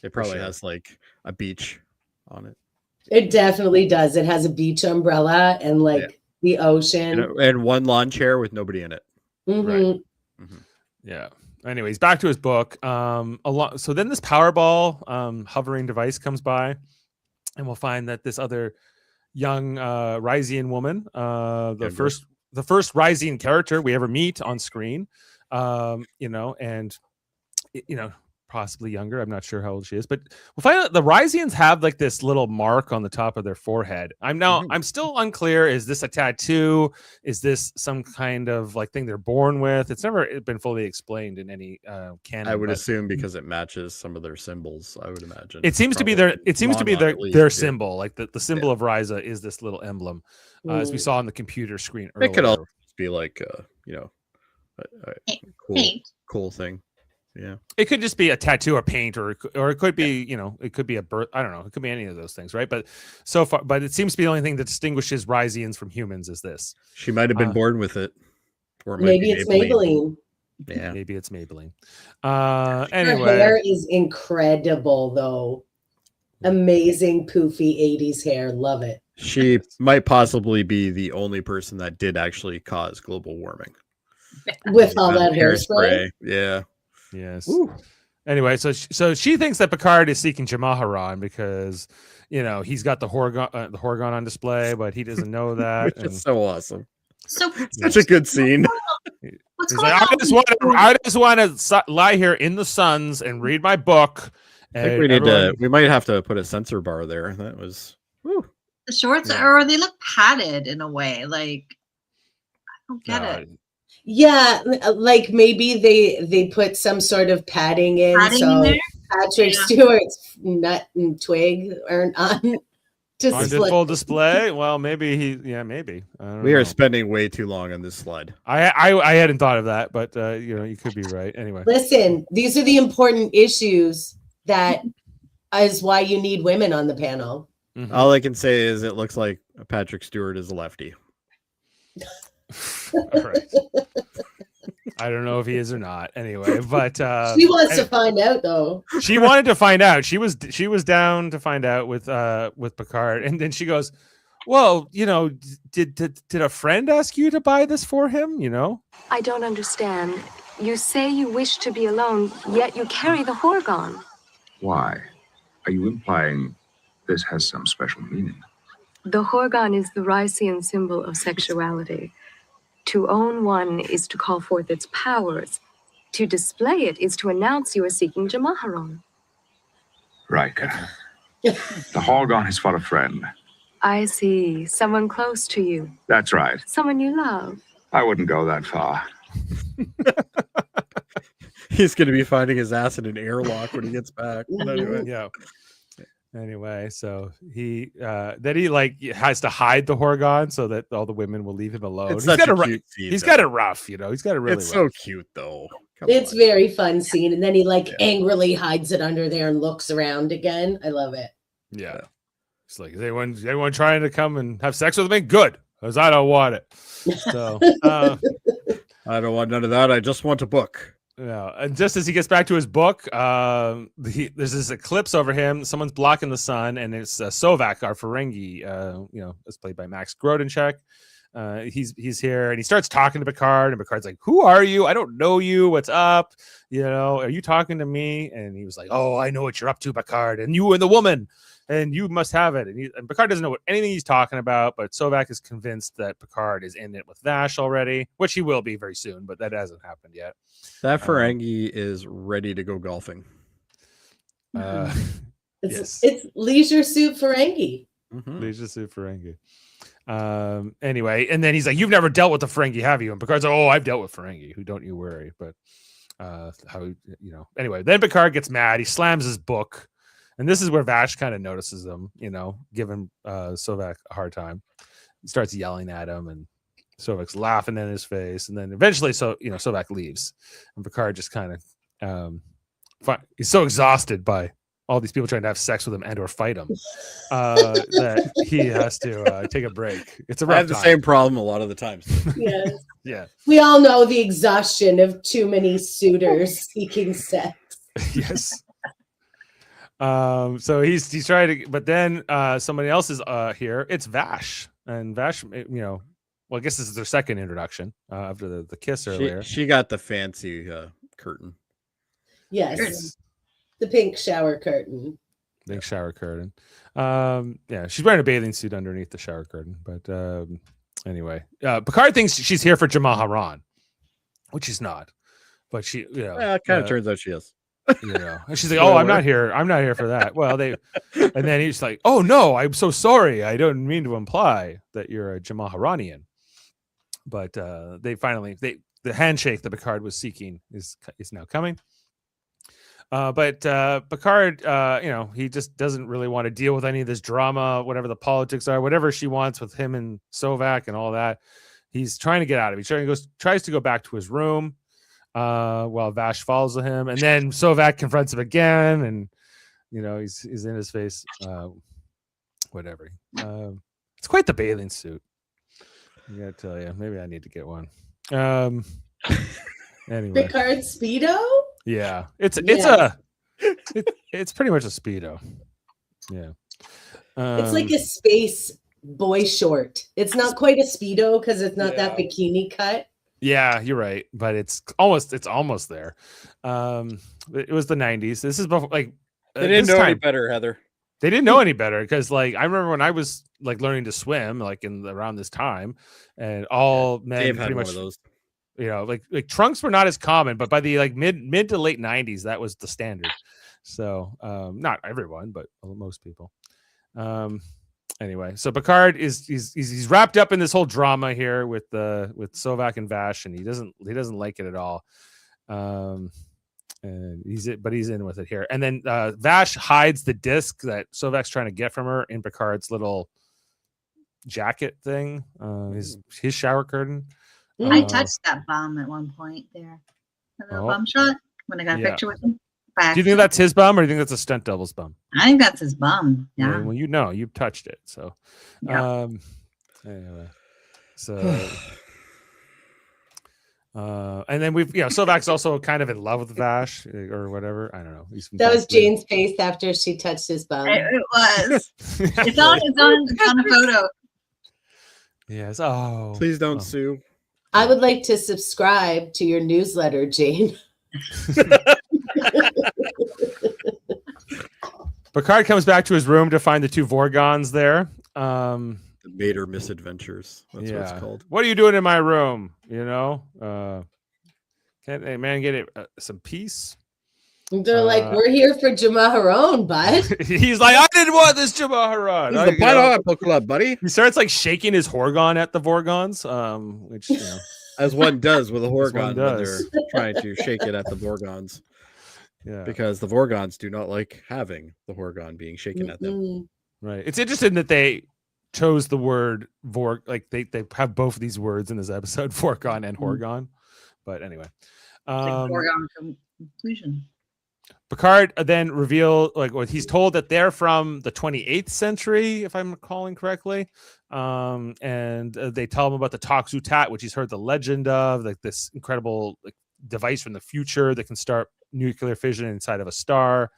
It probably
sure.
has like a beach on it.
it definitely does. It has a beach umbrella and like the ocean.
And one lawn chair with nobody in it.
Mhm.
Yeah. Anyways, back to his book. So then this Powerball hovering device comes by, and we'll find that this other young Risian woman, the first Risian character we ever meet on screen, possibly younger. I'm not sure how old she is, but we'll find out the Risians have like this little mark on the top of their forehead. I'm still unclear. Is this a tattoo? Is this some kind of like thing they're born with? It's never been fully explained in any canon.
I would
but
assume because it matches some of their symbols. I would imagine
it seems to be
Probably
their
at least,
their
yeah.
symbol. Like the symbol of Risa is this little emblem, as we saw on the computer screen earlier.
It could also be like cool thing. Yeah,
It could just be a tattoo or paint, or it could be, it could be a birth. I don't know. It could be any of those things, right? But so far, it seems to be the only thing that distinguishes Risians from humans is this.
she might have been born with it, or it might
Maybe
be
it's Maybelline.
Yeah,
Maybe it's Maybelline.
Her
Anyway,
hair is incredible, though. Amazing, poofy 80s hair. Love it.
she might possibly be the only person that did actually cause global warming
With all that hairspray.
Yeah.
yes.
Ooh.
Anyway, so she thinks that Picard is seeking Jamaharan because he's got the Horgon on display, but he doesn't know that.
Which is so awesome.
So
Such a good scene.
what's
He's
going
like,
on?
I just want to lie here in the suns and read my book.
I think we might have to put a censor bar there. That was
The shorts
Yeah.
or they look padded in a way. Like I don't get it.
Yeah, like maybe they put some sort of padding in,
Padding
so
in there?
Patrick
Yeah.
Stewart's nut and twig are on
On full display. Well, maybe maybe. I don't
we
know.
are spending way too long on this slide.
I hadn't thought of that, but you could be right. Anyway,
Listen, these are the important issues that is why you need women on the panel.
Mhm.
All I can say is it looks like Patrick Stewart is a lefty.
All right. I don't know if he is or not. Anyway, but
She wants to find out, though.
she wanted to find out. She was down to find out with Picard, and then she goes, "Well, did a friend ask you to buy this for him?
I don't understand. You say you wish to be alone, yet you carry the Horgon.
Why? Are you implying this has some special meaning?
The Horgon is the Risian symbol of sexuality. To own one is to call forth its powers. To display it is to announce you are seeking Jamaharan.
Riker. The Horgon is for a friend.
I see. Someone close to you.
That's right.
Someone you love.
I wouldn't go that far.
He's going to be finding his ass in an airlock when he gets back. But anyway.
Yeah. Anyway, so he has to hide the Horgon so that all the women will leave him alone.
It's such a cute scene,
He's
though.
got it rough, He's got it really
It's
rough.
so cute though. Come
It's
on.
very fun scene, and then he angrily hides it under there and looks around again. I love it.
Yeah. It's like, is anyone trying to come and have sex with me? Good, because I don't want it. So
I don't want none of that. I just want a book.
yeah. And just as he gets back to his book, there's this eclipse over him. Someone's blocking the sun, and it's Sovak, our Ferengi. It's played by Max Grodenchek. He's here, and he starts talking to Picard, and Picard's like, "Who are you? I don't know you. What's up? Are you talking to me?" And he was like, "Oh, I know what you're up to, Picard, and you and the woman, and you must have it." And Picard doesn't know anything he's talking about, but Sovak is convinced that Picard is in it with Vash already, which he will be very soon, but that hasn't happened yet.
That Ferengi is ready to go golfing.
Yes.
It's Leisure Suit Ferengi.
Mhm.
Leisure Suit Ferengi. Anyway, and then he's like, "You've never dealt with the Ferengi, have you?" And Picard's like, "Oh, I've dealt with Ferengi. Who don't you worry?" But anyway, then Picard gets mad. He slams his book, and this is where Vash kind of notices him. Giving Sovak a hard time. He starts yelling at him, and Sovak's laughing in his face. And then eventually, Sovak leaves, and Picard just kind of he's so exhausted by all these people trying to have sex with him and or fight him that he has to take a break. It's a rough
I have the
time.
same problem a lot of the times.
Yes.
Yeah.
We all know the exhaustion of too many suitors seeking sex.
Yes. So he's trying to, but then somebody else is here. It's Vash, and Vash, well, I guess this is their second introduction after the kiss earlier.
She got the fancy curtain.
Yes. The pink shower curtain.
Big shower curtain. She's wearing a bathing suit underneath the shower curtain. But anyway, Picard thinks she's here for Jaemeel Haran, which she's not. But she,
It kind of turns out she is.
And she's like, "Oh, I'm not here. I'm not here for that." Well, and then he's like, "Oh no, I'm so sorry. I don't mean to imply that you're a Jaemeel Haranian." But the handshake that Picard was seeking is now coming. But Picard, he just doesn't really want to deal with any of this drama, whatever the politics are, whatever she wants with him and Sovak and all that. He's trying to get out of it. He tries to go back to his room while Vash follows him. And then Sovak confronts him again. And, he's in his face. Whatever. It's quite the bathing suit. I gotta tell you, maybe I need to get one. Anyway.
Picard Speedo?
Yeah, it's pretty much a Speedo. Yeah,
it's like a space boy short. It's not quite a Speedo because it's not that bikini cut.
Yeah, you're right, but it's almost there. It was the 90s. This is before, they
didn't know any better, Heather.
They didn't know any better because, I remember when I was learning to swim, around this time, and all men
Dave
pretty
had
much
one of those.
Trunks were not as common, but by the mid to late 90s, that was the standard. So not everyone, but most people. Anyway, so Picard he's wrapped up in this whole drama here with Sovak and Vash, and he doesn't like it at all. And he's in with it here. And then Vash hides the disc that Sovak's trying to get from her in Picard's little jacket thing, his shower curtain.
I touched that bum at one point there. A little bum shot when I got a picture with him.
Do you think that's his bum, or do you think that's a stunt double's bum?
I think that's his bum. Yeah.
Well, you've touched it. So, anyway, so, and then Sovak's also kind of in love with Vash or whatever. I don't know.
That was Jane's face after she touched his bum.
It was. It's on a photo.
Yes. Oh,
please don't sue.
I would like to subscribe to your newsletter, Jane.
Picard comes back to his room to find the two Vorgons there.
The Mater misadventures. That's what it's called.
What are you doing in my room? Can't a man get some peace?
They're like, we're here for Jaemeel Haran, bud.
He's like, I didn't want this Jaemeel Haran.
He's the Pineapple Club, buddy.
He starts shaking his Horgon at the Vorgons, which
as one does with a Horgon when they're trying to shake it at the Vorgons. Yeah, because the Vorgons do not like having the Horgon being shaken at them.
Right. It's interesting that they chose the word Vorg. They have both of these words in this episode, Vorgon and Horgon. But anyway.
Like foregone conclusion.
Picard then reveal he's told that they're from the 28th century, if I'm recalling correctly. And they tell him about the Tox Uthat, which he's heard the legend of, like this incredible device from the future that can start nuclear fission inside of a star.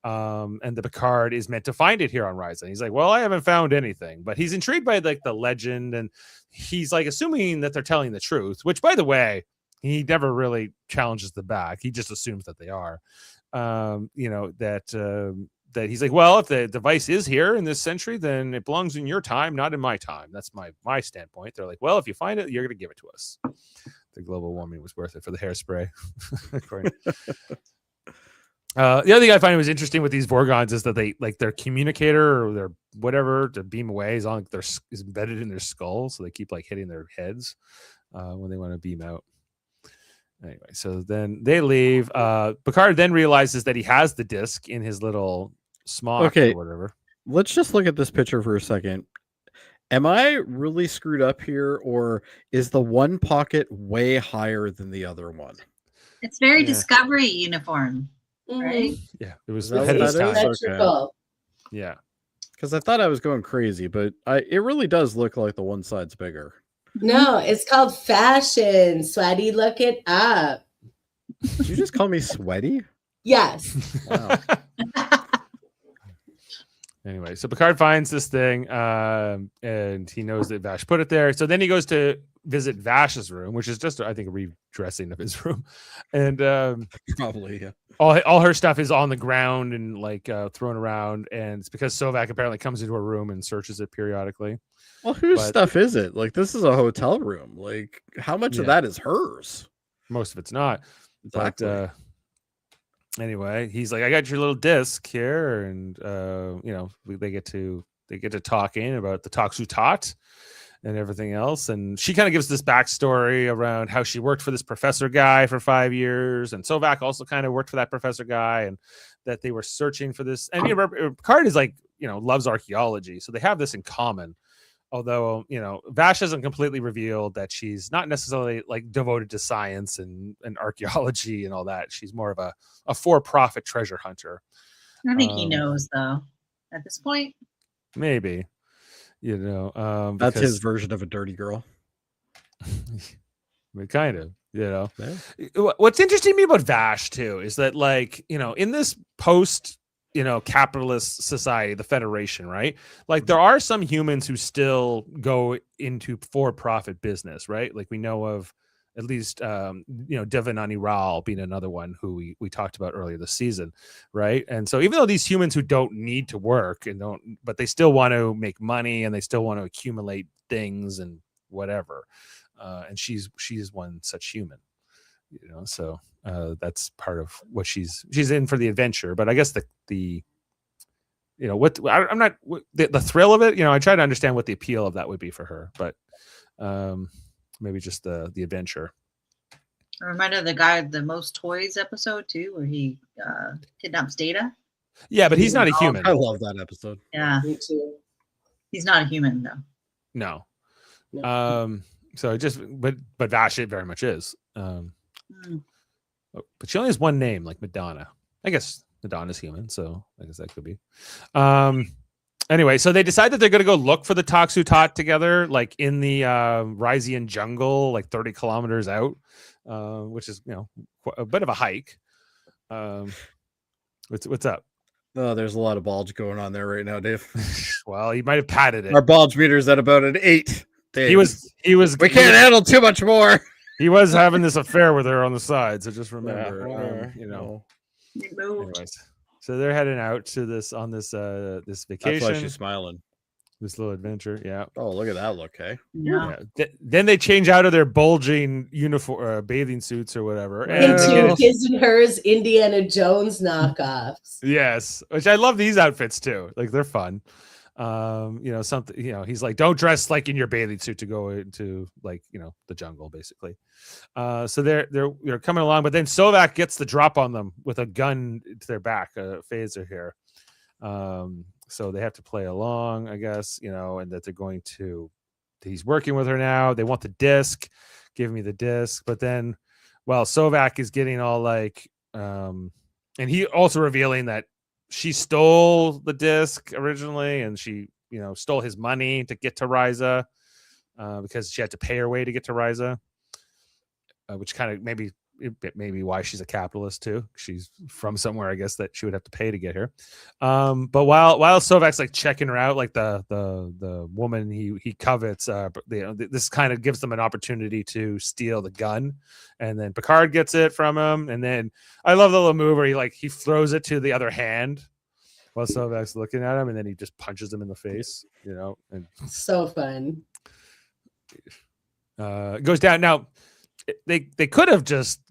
And the Picard is meant to find it here on Risa. He's like, well, I haven't found anything, but he's intrigued by like the legend, and he's like assuming that they're telling the truth, which, by the way, he never really challenges the back. He just assumes that they are. That he's like, well, if the device is here in this century, then it belongs in your time, not in my time. That's my standpoint. They're like, well, if you find it, you're going to give it to us. The global warming was worth it for the hairspray. The other thing I find was interesting with these Vorgons is that they like their communicator or their whatever to beam away is on is embedded in their skull, so they keep like hitting their heads when they want to beam out. Anyway, so then they leave. Picard then realizes that he has the disc in his little smock or whatever.
Let's just look at this picture for a second. Am I really screwed up here, or is the one pocket way higher than the other one?
It's very Discovery uniform, right?
Yeah, it was
that
ahead of its time.
Okay.
Yeah,
because I thought I was going crazy, but it really does look like the one side's bigger.
No, it's called fashion. Sweaty, look it up.
Did you just call me sweaty?
Yes.
Wow.
Anyway, so Picard finds this thing, and he knows that Vash put it there. So then he goes to visit Vash's room, which is just, I think, a redressing of his room. And
probably, yeah.
All her stuff is on the ground and like thrown around, and it's because Sovak apparently comes into her room and searches it periodically.
Well, whose stuff is it? Like, this is a hotel room. Like, how much of that is hers?
Most of it's not.
Exactly.
But anyway, he's like, I got your little disc here, and they get to talking about the Tox Uthat and everything else. And she kind of gives this backstory around how she worked for this professor guy for 5 years, and Sovak also kind of worked for that professor guy, and that they were searching for this. And Picard is like, loves archaeology, so they have this in common. Although, Vash hasn't completely revealed that she's not necessarily like devoted to science and archaeology and all that. She's more of a for-profit treasure hunter.
I think he knows, though, at this point.
Maybe,
that's his version of a dirty girl.
Kind of, Yeah. What's interesting to me about Vash too is that, like, in this post capitalist society, the Federation, right? Like, there are some humans who still go into for-profit business, right? Like, we know of at least, Devanani Rao being another one who we talked about earlier this season, right? And so even though these humans who don't need to work but they still want to make money and they still want to accumulate things and whatever. And she's one such human, so that's part of what she's in for the adventure. But I guess the thrill of it, I try to understand what the appeal of that would be for her, but maybe just the adventure.
I reminded the guy of the Most Toys episode too, where he kidnaps Data.
Yeah, but he's not a human.
I love that episode.
Yeah, me too. He's not a human though.
No. So but Vash it very much is. But she only has one name, like Madonna. I guess Madonna's human, so I guess that could be. Anyway, so they decide that they're going to go look for the Tox Uthat together, like in the Rysian jungle, like 30 kilometers out, which is a bit of a hike. What's up?
Oh, there's a lot of bulge going on there right now, Dave.
Well, you might have padded it.
Our bulge meter's at about an 8. Dave.
He was.
We can't handle too much more.
He was having this affair with her on the side, so just remember, Anyways, so they're heading out to this vacation.
That's why she's smiling.
This little adventure, yeah.
Oh, look at that look, hey.
Yeah.
Then they change out of their bulging uniform, bathing suits or whatever,
into his and hers Indiana Jones knockoffs.
Yes, which I love these outfits too. Like, they're fun. Something, he's like, don't dress like in your bathing suit to go into, like, the jungle, basically. So they're coming along, but then Sovak gets the drop on them with a gun to their back, a phaser here. So they have to play along, I guess, and that he's working with her now. They want the disc, give me the disc. But then while Sovak is getting all like, and he also revealing that she stole the disc originally, and she, stole his money to get to Risa, because she had to pay her way to get to Risa, which kind of maybe why she's a capitalist too. She's from somewhere, I guess, that she would have to pay to get here. But while Sovak's like checking her out, like the woman he covets, this kind of gives them an opportunity to steal the gun, and then Picard gets it from him, and then I love the little move where he throws it to the other hand while Sovak's looking at him, and then he just punches him in the face, and
So fun.
it goes down. Now they could have just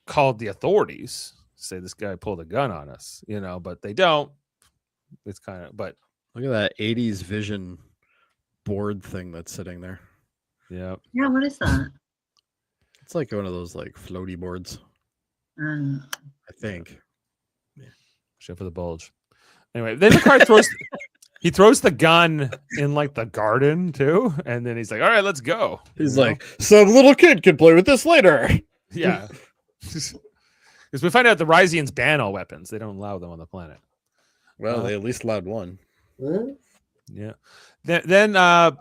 called the authorities, say this guy pulled a gun on us, but they don't. It's kind of, but
Look at that 80s vision board thing that's sitting there.
yeah.
What is that?
It's like one of those like floaty boards, I think.
Except for the bulge. Anyway, then Picard throws the gun in like the garden too, and then he's like, all right, let's go.
He's like, some little kid can play with this later.
Yeah. Because we find out the Rysians ban all weapons. They don't allow them on the planet.
Well, they at least allowed one.
Huh?
Yeah. Then I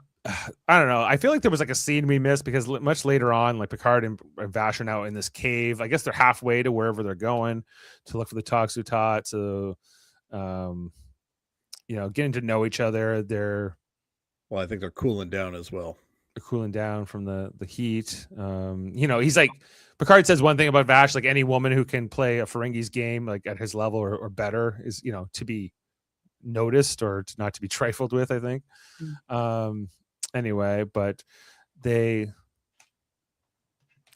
don't know. I feel like there was like a scene we missed because much later on, like Picard and Vash are now in this cave. I guess they're halfway to wherever they're going to look for the Tox Uthat. So, getting to know each other.
Well, I think they're cooling down as well.
They're cooling down from the heat. He's like, Picard says one thing about Vash, like any woman who can play a Ferengi's game, like at his level or better, is, to be noticed or not to be trifled with, I think. Anyway, but they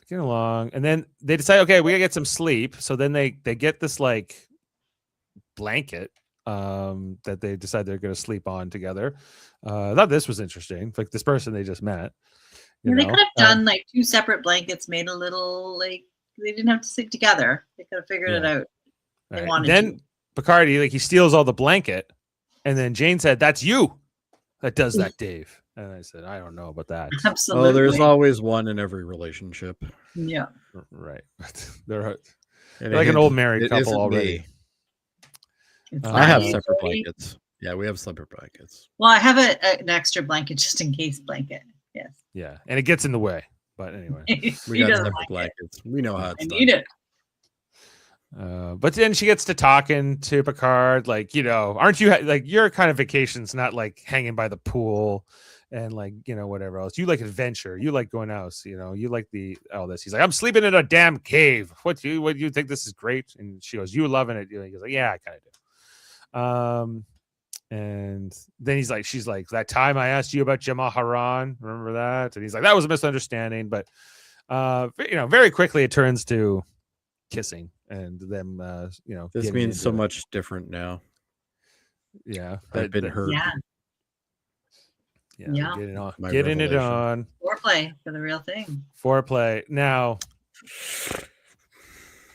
get along, and then they decide, okay, we gotta get some sleep. So then they get this like blanket that they decide they're gonna sleep on together. I thought this was interesting. Like this person they just met.
They could have done like two separate blankets, made a little like they didn't have to sleep together. They could have figured it out. They wanted
then
to.
Picard, he steals all the blanket, and then Jane said, "That's you that does that, Dave." And I said, "I don't know about that."
Absolutely.
Oh, there's always one in every relationship.
Yeah.
Right. They're like an old married couple already.
I have separate blankets. Yeah, we have separate blankets.
Well, I have an extra blanket just in case blanket. Yes.
Yeah, and it gets in the way. But anyway,
We got separate blankets. We know how it's
I
done.
need it.
But then she gets to talking to Picard, like, aren't you like your kind of vacation's not like hanging by the pool and like, whatever else. You like adventure. You like going out. You like all this. He's like, I'm sleeping in a damn cave. What do you think this is great? And she goes, you loving it? He goes like, yeah, I kind of do. And then she's like, that time I asked you about Jamaharan, remember that? And he's like, that was a misunderstanding. But very quickly it turns to kissing and them
This means so much different now.
Yeah,
I've been hurt.
Yeah.
Getting it on.
Foreplay for the real thing.
Foreplay. Now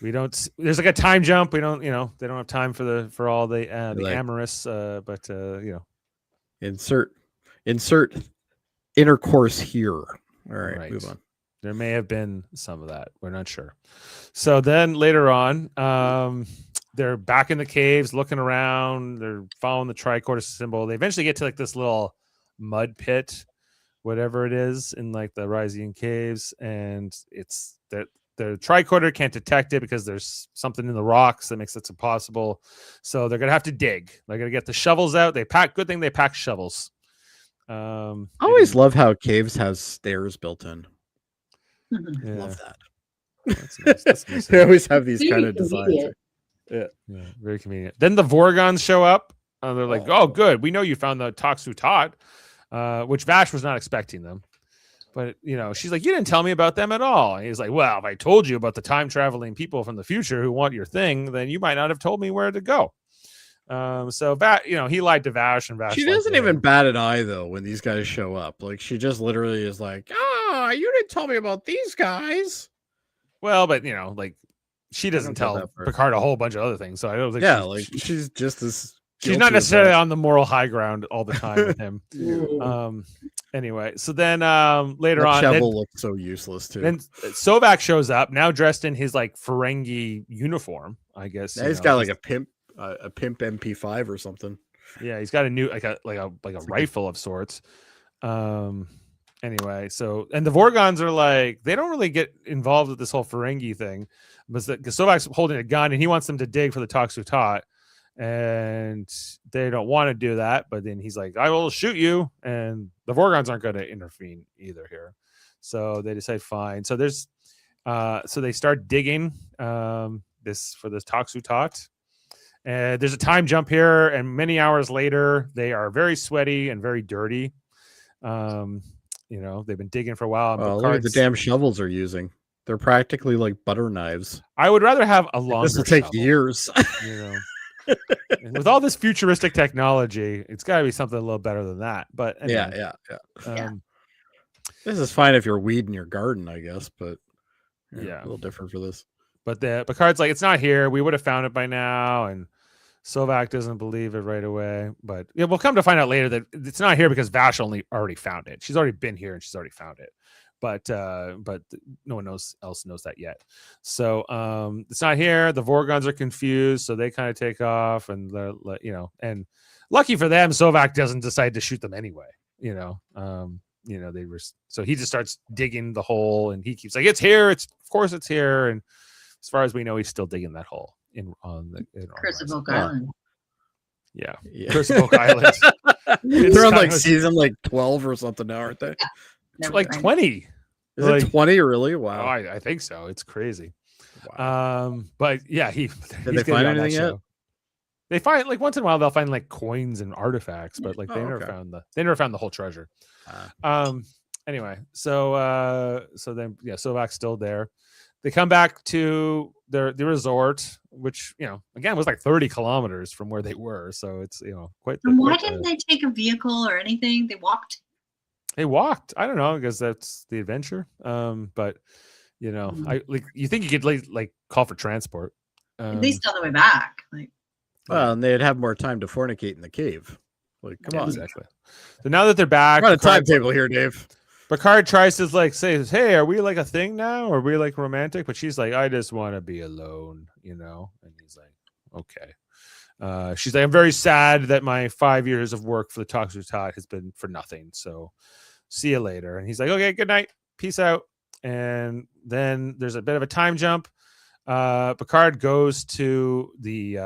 we don't. There's like a time jump. We don't. They don't have time for all the amorous. But
insert intercourse here. All right, move on.
There may have been some of that. We're not sure. So then later on, they're back in the caves looking around. They're following the tricorder symbol. They eventually get to like this little mud pit, whatever it is, in like the Rysian caves. And it's that the tricorder can't detect it because there's something in the rocks that makes it impossible. So they're going to have to dig. They're going to get the shovels out. Good thing they pack shovels.
I always love how caves have stairs built in.
Yeah.
Love that.
That's nice. That's nice.
They always have these
Very
kind of designs.
convenient.
Yeah,
very convenient. Then the Vorgons show up. They're like, "Oh, good. We know you found the Tox Uthat," which Vash was not expecting them. But she's like, "You didn't tell me about them at all." And he's like, "Well, if I told you about the time traveling people from the future who want your thing, then you might not have told me where to go." So he lied to Vash, and Vash.
She doesn't even bat an eye though when these guys show up. Like she just literally is like, "Oh, you didn't tell me about these guys."
Well, but she doesn't tell Picard a whole bunch of other things. So I don't think.
Yeah, she's just as.
She's not necessarily on the moral high ground all the time with him. Anyway, so then later
That
on,
shovel looks so useless too.
then Sovak shows up now dressed in his like Ferengi uniform. I guess
Now he's got like a pimp MP5 or something.
Yeah, he's got a new like a rifle of sorts. Anyway, so and the Vorgons are like they don't really get involved with this whole Ferengi thing, but Sovak's holding a gun and he wants them to dig for the Tox Uthat, and they don't want to do that. But then he's like, "I will shoot you," and the Vorgons aren't going to intervene either here, so they decide fine. So there's, so they start digging this Tox Uthat. There's a time jump here, and many hours later, they are very sweaty and very dirty. They've been digging for a while. And
Look at the damn shovels they're using. They're practically like butter knives.
I would rather have a longer.
This will take
shovel,
years.
And with all this futuristic technology, it's got to be something a little better than that. But anyway,
yeah. This is fine if you're weeding your garden, I guess, but a little different for this.
But Picard's like, it's not here. We would have found it by now. And Sovak doesn't believe it right away. But we'll come to find out later that it's not here because Vash already found it. She's already been here and she's already found it. But no one else knows that yet. So it's not here. The Vorgons are confused, so they kind of take off, and and lucky for them, Sovak doesn't decide to shoot them anyway. They were so he just starts digging the hole, and he keeps like, "It's here. Of course it's here." And as far as we know, he's still digging that hole on
Curse of Oak Island.
Yeah. Curse of Oak Island.
They're on like season like 12 or something now, aren't they?
It's like 20.
Is it 20 really? Wow.
Oh, I think so. It's crazy.
Wow.
But yeah,
did they find anything yet?
They find like once in a while they'll find like coins and artifacts, but like they never found the whole treasure. Anyway, so then Sovak's still there. They come back to the resort, which again was like 30 kilometers from where they were, so it's quite.
And why didn't they take a vehicle or anything? They walked.
They walked. I don't know, because that's the adventure. But I like you think you could like call for transport.
At least on the way back.
Well, and they'd have more time to fornicate in the cave. Like, come on.
Exactly. So now that they're back,
we're on a timetable here, Dave.
Picard tries to like say, "Hey, are we like a thing now? Are we like romantic?" But she's like, "I just want to be alone," And he's like, "Okay." She's like, "I'm very sad that my 5 years of work for the Tox Uthat has been for nothing. So, see you later." And he's like, "Okay, good night, peace out." And then there's a bit of a time jump. Picard goes to the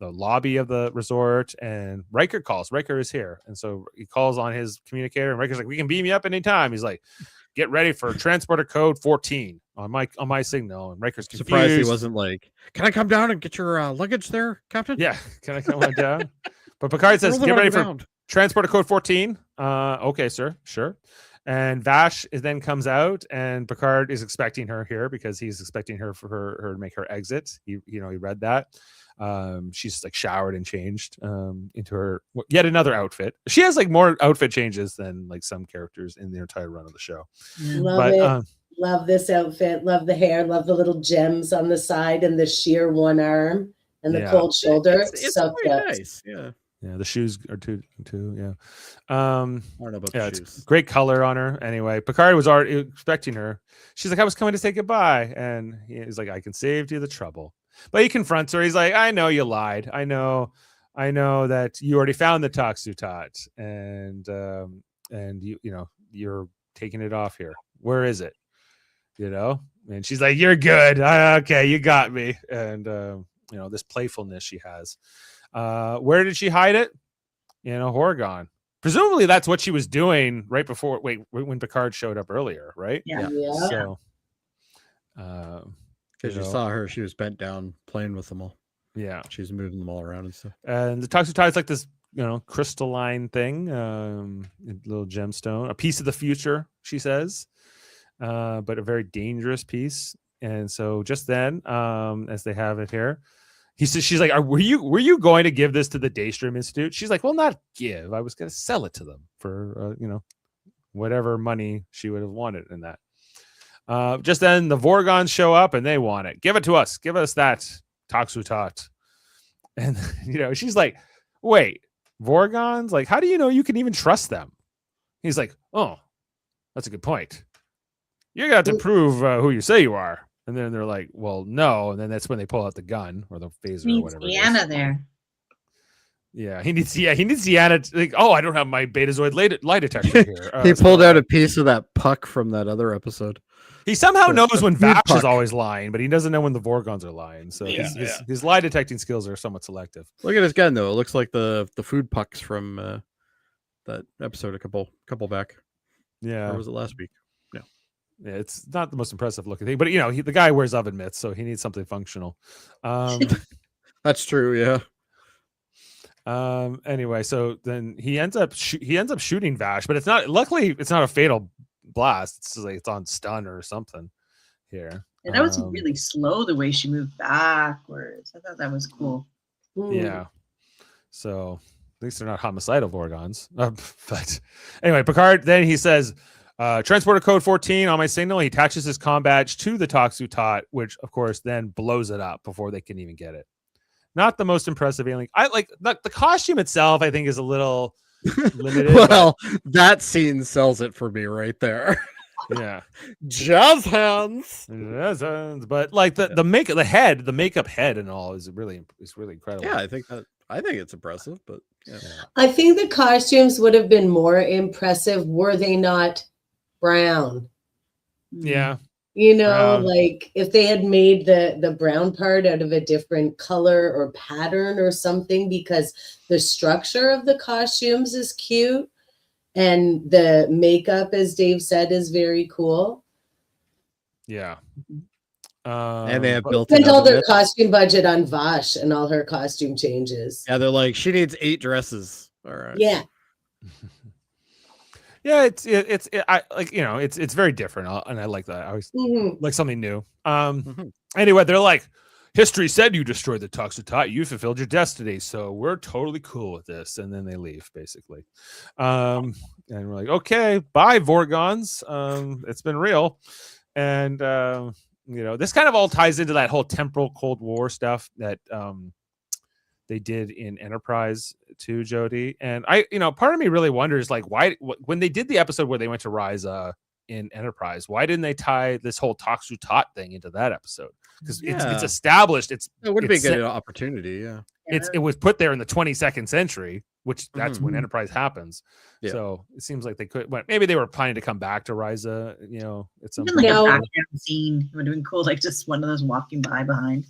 lobby of the resort, and Riker calls. Riker is here, and so he calls on his communicator, and Riker's like, "We can beam you up anytime." He's like, "Get ready for transporter code 14 on my signal." And Riker's confused.
Surprised he wasn't like, "Can I come down and get your luggage there, Captain?"
Yeah, can I come on down? But Picard says, "Get ready for transporter code 14." Okay, sir, sure. And Vash then comes out, and Picard is expecting her here because he's expecting her for her to make her exit. He read that. She's like showered and changed into her yet another outfit. She has like more outfit changes than like some characters in the entire run of the show.
Love it. Love this outfit. Love the hair. Love the little gems on the side and the sheer one arm and the cold shoulder.
It's so nice. Yeah.
Yeah, the shoes are too. Yeah.
I don't know about the shoes.
It's great color on her. Anyway, Picard was already expecting her. She's like, "I was coming to say goodbye," and he's like, "I can save you the trouble." But he confronts her. He's like, "I know you lied. I know that you already found the Tox Uthat, and you're taking it off here. Where is it? And she's like, "You're good. Okay, you got me." And this playfulness she has. Where did she hide it? Horgon. Presumably that's what she was doing right before. When Picard showed up earlier, right?
Yeah.
So,
because you saw her, she was bent down playing with them all.
Yeah,
she's moving them all around and stuff.
And the Tox Uthat is like this, crystalline thing, a little gemstone, a piece of the future, she says, but a very dangerous piece. And so just then, as they have it here. He says, she's like, were you going to give this to the Daystrom Institute? She's like, well, not give. I was going to sell it to them for, whatever money she would have wanted in that. Just then the Vorgons show up and they want it. Give it to us. Give us that Tox Uthat. And, she's like, wait, Vorgons? Like, how do you know you can even trust them? He's like, oh, that's a good point. You're gonna have to prove who you say you are. And then they're like, well, no. And then that's when they pull out the gun or the phaser or
Needs
whatever.
Deanna there.
Yeah, he needs Deanna. Like, oh, I don't have my Betazoid lie detector here.
He pulled out a piece of that puck from that other episode.
He somehow knows when
food
Vash is
puck.
always lying, but he doesn't know when the Vorgons are lying. So his lie detecting skills are somewhat selective.
Look at his gun though. It looks like the food pucks from that episode a couple back.
Yeah,
or was it last week? No,
yeah, it's not the most impressive looking thing, but the guy wears oven mitts, so he needs something functional.
That's true. Yeah.
Anyway, so then he ends up shooting Vash, but luckily it's not a fatal blast. It's just like it's on stun or something here.
And that was really slow the way she moved backwards. I thought that was cool.
Yeah. So at least they're not homicidal Vorgons. But anyway, Picard then he says, transporter code 14 on my signal. He attaches his comm badge to the Tox Uthat, which of course then blows it up before they can even get it. Not the most impressive alien. I like the costume itself, I think, is a little limited.
Well, that scene sells it for me right there.
Yeah.
Jazz hands.
But like the makeup head and all is really incredible.
Yeah, I think it's impressive, but yeah.
I think the costumes would have been more impressive were they not brown.
Yeah.
Like if they had made the brown part out of a different color or pattern or something, because the structure of the costumes is cute and the makeup, as Dave said, is very cool.
Yeah.
And they have built
spent all their costume budget on Vash and all her costume changes.
Yeah, they're like, she needs 8 dresses. All right.
Yeah.
Yeah, it's very different, and I like that. I always like something new. Anyway, they're like, history said you destroyed the Tox Uthat. You fulfilled your destiny, so we're totally cool with this. And then they leave, basically. And we're like, okay, bye, Vorgons. It's been real. And this kind of all ties into that whole temporal Cold War stuff that they did in Enterprise too, Jody. And part of me really wonders, like, why when they did the episode where they went to Risa in Enterprise, why didn't they tie this whole Tox Uthat thing into that episode? Because it's established. It would
be a good opportunity. Yeah.
It was put there in the 22nd century, which that's when Enterprise happens.
Yeah.
So it seems like they could. Well, maybe they were planning to come back to Risa. At some
Even
point.
like a background scene would have been cool, like just one of those walking by behind.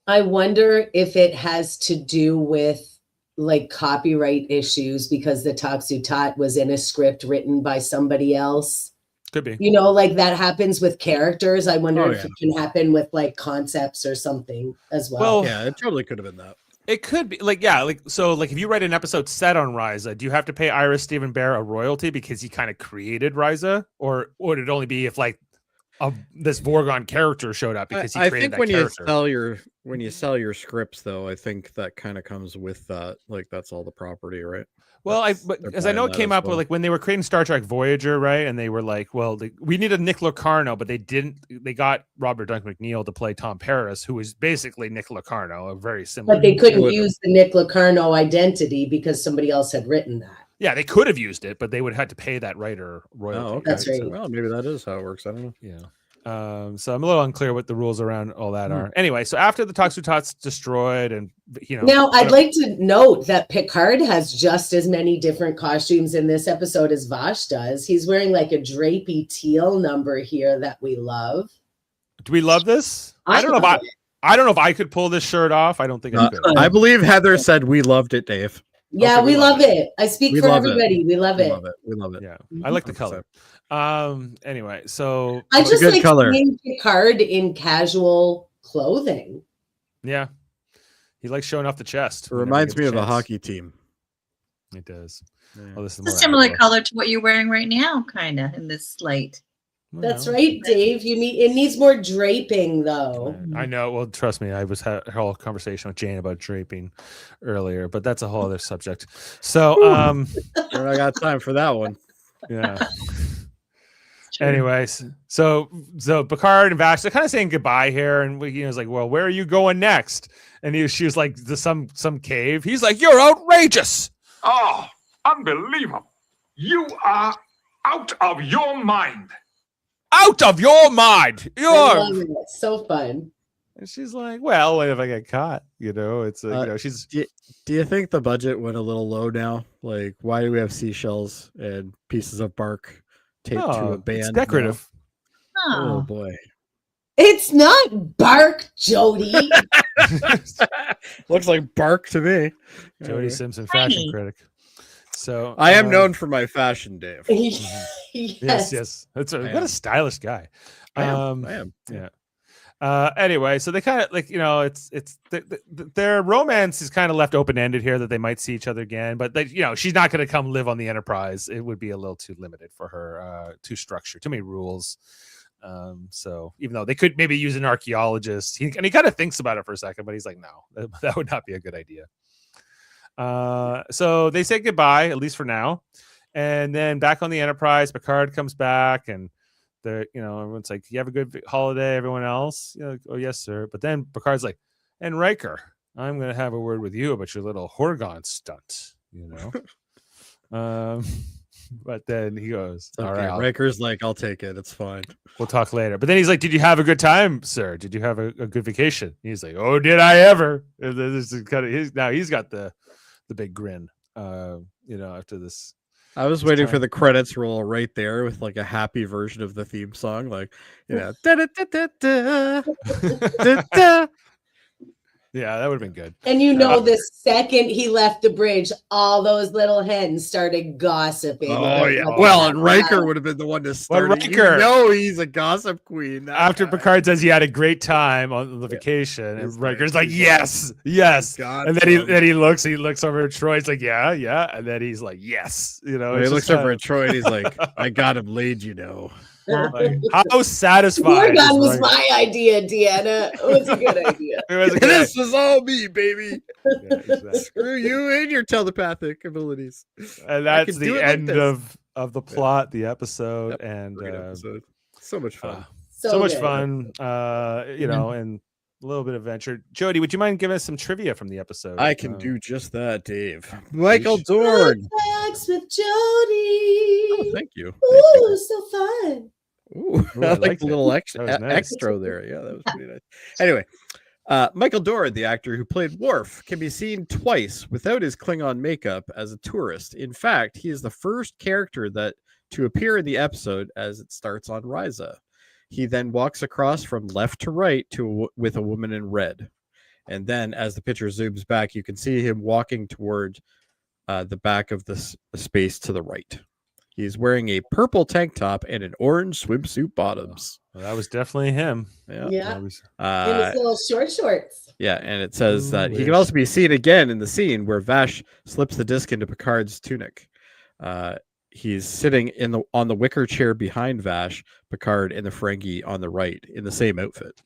I wonder if it has to do with like copyright issues because the Tox Uthat was in a script written by somebody else.
Could be.
Like that happens with characters. I wonder if it can happen with like concepts or something as well.
Yeah, it totally could have been that.
It could be if you write an episode set on Risa, do you have to pay Ira Stephen Bear a royalty because he kind of created Risa, or would it only be if like this Vorgon character showed up because he created that character?
When you sell your scripts, though, I think that kind of comes with that. Like that's all the property, right?
Well, because I know it came up with like when they were creating Star Trek Voyager, right? And they were like, well, we needed Nick Locarno, but they didn't. They got Robert Duncan McNeil to play Tom Paris, who is basically Nick Locarno, a very similar.
But they couldn't use the Nick Locarno identity because somebody else had written that.
Yeah, they could have used it, but they would have had to pay that writer royalty.
Oh, okay.
That's right.
So, well, maybe that is how it works. I don't know.
Yeah. So I'm a little unclear what the rules around all that are. Anyway, so after the Tox Uthat's destroyed, and
now I'd like to note that Picard has just as many different costumes in this episode as Vash does. He's wearing like a drapey teal number here that we love.
Do we love this? I don't know if I could pull this shirt off. I don't think I could.
I believe Heather said we loved it, Dave.
Yeah, we love it. I speak for everybody. We love it.
We love it.
Yeah, I like the color. Anyway, so
I just
good
like
color.
seeing Picard in casual clothing.
Yeah, he likes showing off the chest.
It reminds me of a hockey team.
It does.
Yeah.
Oh, this is
It's a
more
similar
outdoor.
color to what you're wearing right now, kind of in this light.
That's right, Dave. It needs more draping, though.
I know. Well, trust me, I was had a whole conversation with Jane about draping earlier, but that's a whole other subject. So,
I got time for that one.
Yeah. Anyways, so Picard and Vash, they're kind of saying goodbye here, and he was like, "Well, where are you going next?" And she was like, some cave." He's like, "You're outrageous."
Oh, unbelievable.
You are out of your mind.
Out of your mind.
I
You're.
love it. It's so fun.
And she's like, well, if I get caught, it's she's.
Do you think the budget went a little low now? Like, why do we have seashells and pieces of bark taped to a band?
It's decorative.
Oh
Oh,
boy.
It's not bark, Jody.
Looks like bark to me.
Jody Simpson, fashion
Tiny.
critic. So
I am known for my fashion, Dave.
Yes. That's what a stylish guy.
I am.
Yeah. Anyway, so they kind of it's their romance is kind of left open ended here that they might see each other again, but she's not going to come live on the Enterprise. It would be a little too limited for her, too structured, too many rules. So even though they could maybe use an archaeologist, he kind of thinks about it for a second, but he's like, no, that would not be a good idea. So they say goodbye, at least for now, and then back on the Enterprise, Picard comes back and. Everyone's like, you have a good holiday, everyone else? Like, oh, yes, sir. But then Picard's like, and Riker, I'm going to have a word with you about your little Horgon stunt, But then he goes, all right.
Riker's like, I'll take it. It's fine.
We'll talk later. But then he's like, did you have a good time, sir? Did you have a good vacation? He's like, oh, did I ever? And then this is now he's got the big grin, after this.
I was waiting for the credits roll right there with like a happy version of the theme song, like da, da, da, da, da, da, da.
Yeah, that would have been good.
And the second he left the bridge, all those little hens started gossiping.
Oh yeah. Well, and Riker would have been the one to start.
Well,
Riker, he's a gossip queen.
After Picard says he had a great time on the vacation, and Riker's like, yes,
God,
and then he looks over at Troy. He's like, yeah, and then he's like, yes,
he looks over at Troy and he's like, I got him laid,
Like, how satisfying.
Horgon was my idea, Deanna. It was a good idea.
This was all me, baby.
Yeah, exactly.
Screw you and your telepathic abilities.
And that's the end
like
of the plot, the episode, and
episode. So much fun.
So much
good.
fun. And a little bit of adventure. Jody, would you mind giving us some trivia from the episode?
I can do just that, Dave. Michael Dorn.
Facts with Jody.
Oh, thank you.
Ooh, so fun.
Ooh,
I
I like
liked
the
it.
little
That was nice.
extra there. Yeah, that was pretty nice. Anyway, Michael Dorn, the actor who played Worf, can be seen twice without his Klingon makeup as a tourist. In fact, he is the first character to appear in the episode as it starts on Risa. He then walks across from left to right with a woman in red. And then as the picture zooms back, you can see him walking toward the back of the space to the right. He's wearing a purple tank top and an orange swimsuit bottoms.
Well, that was definitely him.
Yeah.
That was-
In his little short shorts.
Yeah, and it says that he can also be seen again in the scene where Vash slips the disc into Picard's tunic. He's sitting on the wicker chair behind Vash, Picard, and the Ferengi on the right in the same outfit.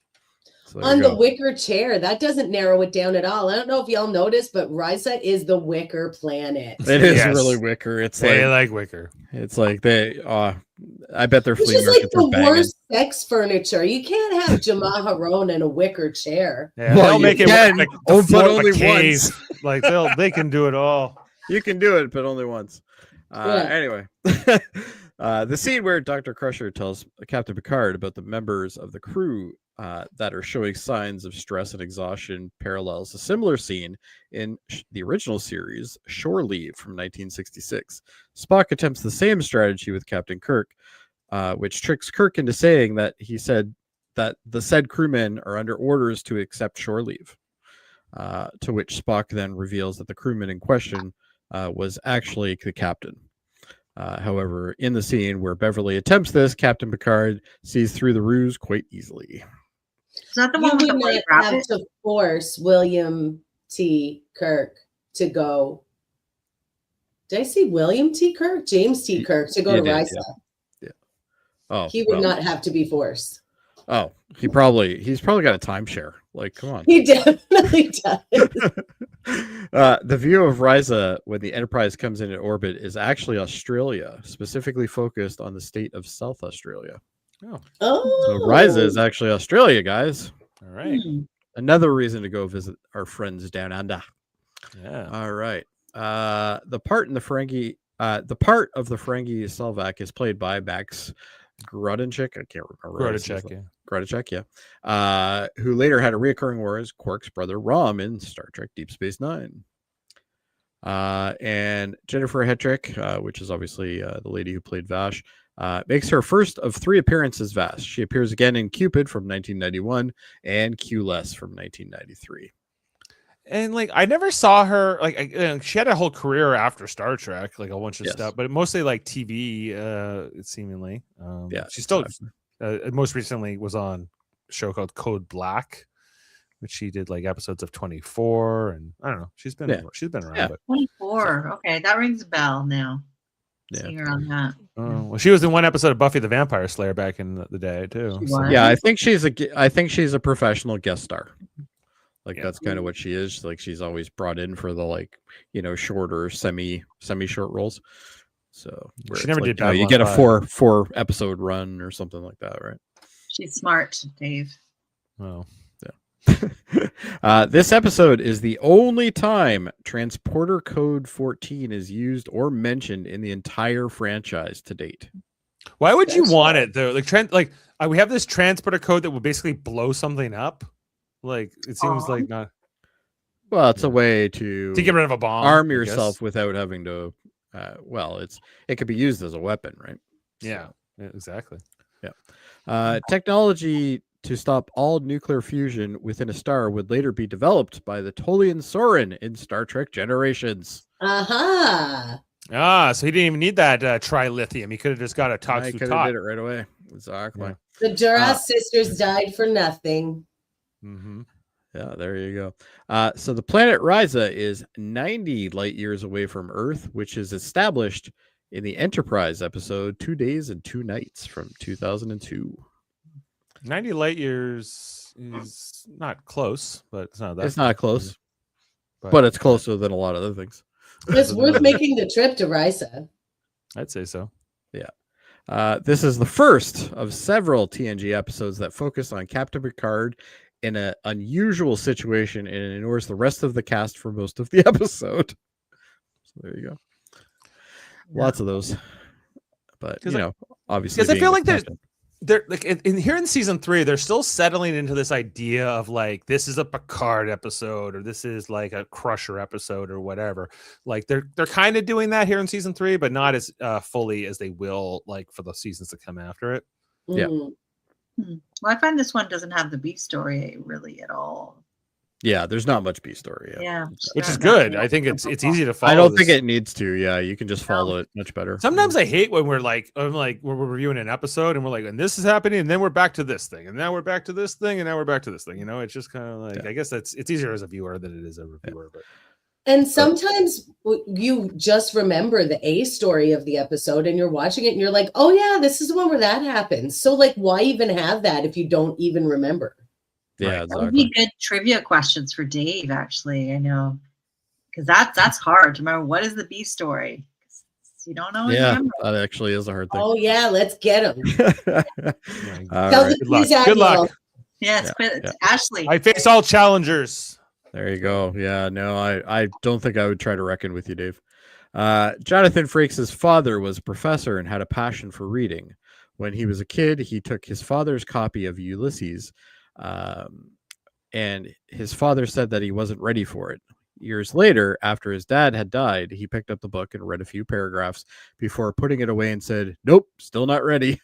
So there
On
you
the
go.
wicker chair. That doesn't narrow it down at all. I don't know if y'all noticed, but Risa is the wicker planet.
It is
Yes.
really wicker. It's
They
like
like wicker.
it's like they. I bet their
Which
flea
is like
markets
the
are banging.
worst sex furniture. You can't have Jamal Harone in a wicker chair.
Yeah,
Well,
they'll
you
make it
can,
like
but
the floor of a
only
cave.
once.
Like they can do it all.
You can do it, but only once.
Yeah.
Anyway, the scene where Dr. Crusher tells Captain Picard about the members of the crew that are showing signs of stress and exhaustion parallels a similar scene in the original series, Shore Leave from 1966. Spock attempts the same strategy with Captain Kirk, which tricks Kirk into saying that he said that the said crewmen are under orders to accept shore leave. To which Spock then reveals that the crewman in question was actually the captain. However, in the scene where Beverly attempts this, Captain Picard sees through the ruse quite easily.
Is that the
You
one with the
would
white
not have
rabbit?
to force William T. Kirk to go. Did I see William T. Kirk? James T. Kirk to go
You
to
did,
Risa.
yeah. Oh,
He would
well.
not have to be forced.
Oh, he's probably got a timeshare. Like, come on.
He definitely does.
The view of Risa when the Enterprise comes into orbit is actually Australia, specifically focused on the state of South Australia.
Oh,
So Risa is actually Australia, guys.
All right.
Another reason to go visit our friends down under.
Yeah.
All right. The part in the Ferengi The part of the Ferengi Selvak is played by Max Grudenchik. I can't remember. Grudenchik, yeah. Who later had a reoccurring role as Quark's brother Rom in Star Trek Deep Space Nine. And Jennifer Hetrick, which is obviously the lady who played Vash, makes her first of 3 appearances Vash. She appears again in Cupid from 1991 and Q-Less from 1993.
And like, I never saw her like she had a whole career after Star Trek, like a bunch of stuff, but mostly like TV, seemingly. She still most recently was on a show called Code Black, which she did like episodes of 24, and I don't know. She's been around.
Yeah.
But,
24. Okay, that rings a bell now.
Yeah.
Seeing her on that.
well, she was in one episode of Buffy the Vampire Slayer back in the day too. So.
Yeah, I think she's a professional guest star. Like that's kind of what she is. Like she's always brought in for the shorter semi short roles. So
she never did.
You get a four episode run or something like that, right?
She's smart, Dave.
Well,
yeah. This episode is the only time Transporter Code 14 is used or mentioned in the entire franchise to date.
Why would you want it though? Like we have this transporter code that will basically blow something up. Like it seems like not.
Well, it's a way to
get rid of a bomb.
Arm yourself without having to. It could be used as a weapon, right?
Yeah, exactly.
Yeah. Technology to stop all nuclear fusion within a star would later be developed by the Tolian Soren in Star Trek Generations.
Aha.
So he didn't even need that trilithium. He could have just got a Tox Uthat.
He could have did it right away. Exactly.
Yeah.
The Duras sisters died for nothing.
Mm-hmm.
Yeah, there you go. So the planet Risa is 90 light years away from Earth, which is established in the Enterprise episode 2 Days and 2 Nights from 2002.
90 light years is not close, but it's not that.
It's not close, but it's closer than a lot of other things.
It's worth making the trip to Risa.
I'd say so.
Yeah. This is the first of several TNG episodes that focus on Captain Picard in an unusual situation and ignores the rest of the cast for most of the episode. So there you go. Yeah. Lots of those. But, obviously.
Because I feel like they're like in here in season 3, they're still settling into this idea of like, this is a Picard episode, or this is like a Crusher episode, or whatever. Like they're kind of doing that here in season 3, but not as fully as they will like for the seasons to come after it.
Yeah.
Well, I find this one doesn't have the B story really at all.
Yeah, there's not much B story.
Yeah,
which is good. I think it's easy to follow.
I don't think it needs to. Yeah, you can just follow it much better.
Sometimes I hate when we're reviewing an episode and we're like, and this is happening, and then we're back to this thing, and now we're back to this thing, and now we're back to this thing. It's just kind of like I guess it's easier as a viewer than it is a reviewer. But
and sometimes you just remember the A story of the episode, and you're watching it, and you're like, oh yeah, this is the one where that happens. So like, why even have that if you don't even remember?
Yeah,
that would be good trivia questions for Dave. Actually, I know, because that's hard to remember. What is the B story? You don't know.
Yeah, that actually is a hard thing.
Oh yeah, let's get him.
Good luck.
Yeah, it's Ashley.
I face all challengers.
There you go. Yeah, no, I don't think I would try to reckon with you, Dave. Jonathan Frakes' father was a professor and had a passion for reading. When he was a kid, he took his father's copy of Ulysses. And his father said that he wasn't ready for it. Years later, after his dad had died, he picked up the book and read a few paragraphs before putting it away and said, nope, still not ready.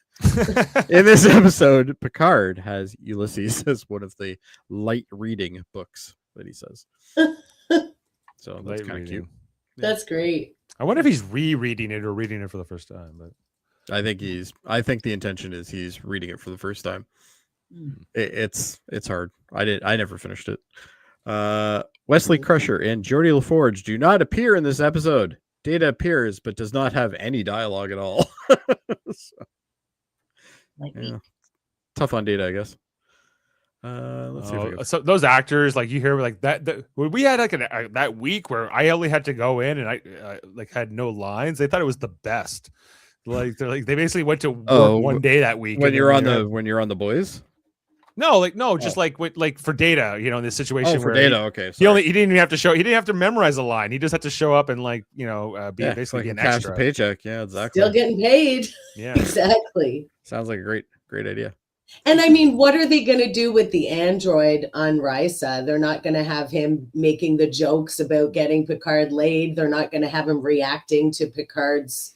In this episode, Picard has Ulysses as one of the light reading books that he says. So that's kind of cute.
That's great.
I wonder if he's rereading it or reading it for the first time. But
I think the intention is he's reading it for the first time. It's hard. I never finished it. Wesley Crusher and Jody LaForge do not appear in this episode. Data appears but does not have any dialogue at all. Tough on Data, I guess. Let's see if
so those actors, like you hear like that we had like that week where I only had to go in and I like had no lines. They thought it was the best. Like they basically went to work one day that week
when you're on the Boys.
No, just like for Data, in this situation.
Oh, for
where
Data. Okay.
He didn't even have to show. He didn't have to memorize a line. He just had to show up and be basically be an
cash
extra.
the paycheck. Yeah, exactly.
Still getting paid.
Yeah,
exactly.
Sounds like a great idea.
And I mean, what are they going to do with the android on Risa? They're not going to have him making the jokes about getting Picard laid. They're not going to have him reacting to Picard's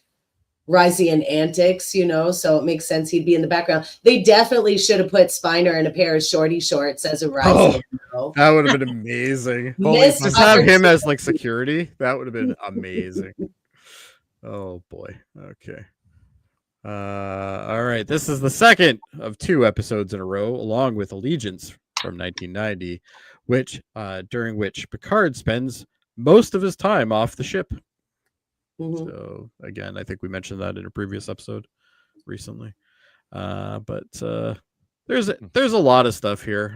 Risian antics, so it makes sense he'd be in the background. They definitely should have put Spiner in a pair of shorty shorts as a Risian.
That would have been amazing.
Missed
Just have him as like security. That would have been amazing. Oh boy. Okay. All right. This is the second of 2 episodes in a row, along with Allegiance from 1990, during which Picard spends most of his time off the ship.
Mm-hmm.
So again, I think we mentioned that in a previous episode recently. But there's a lot of stuff here.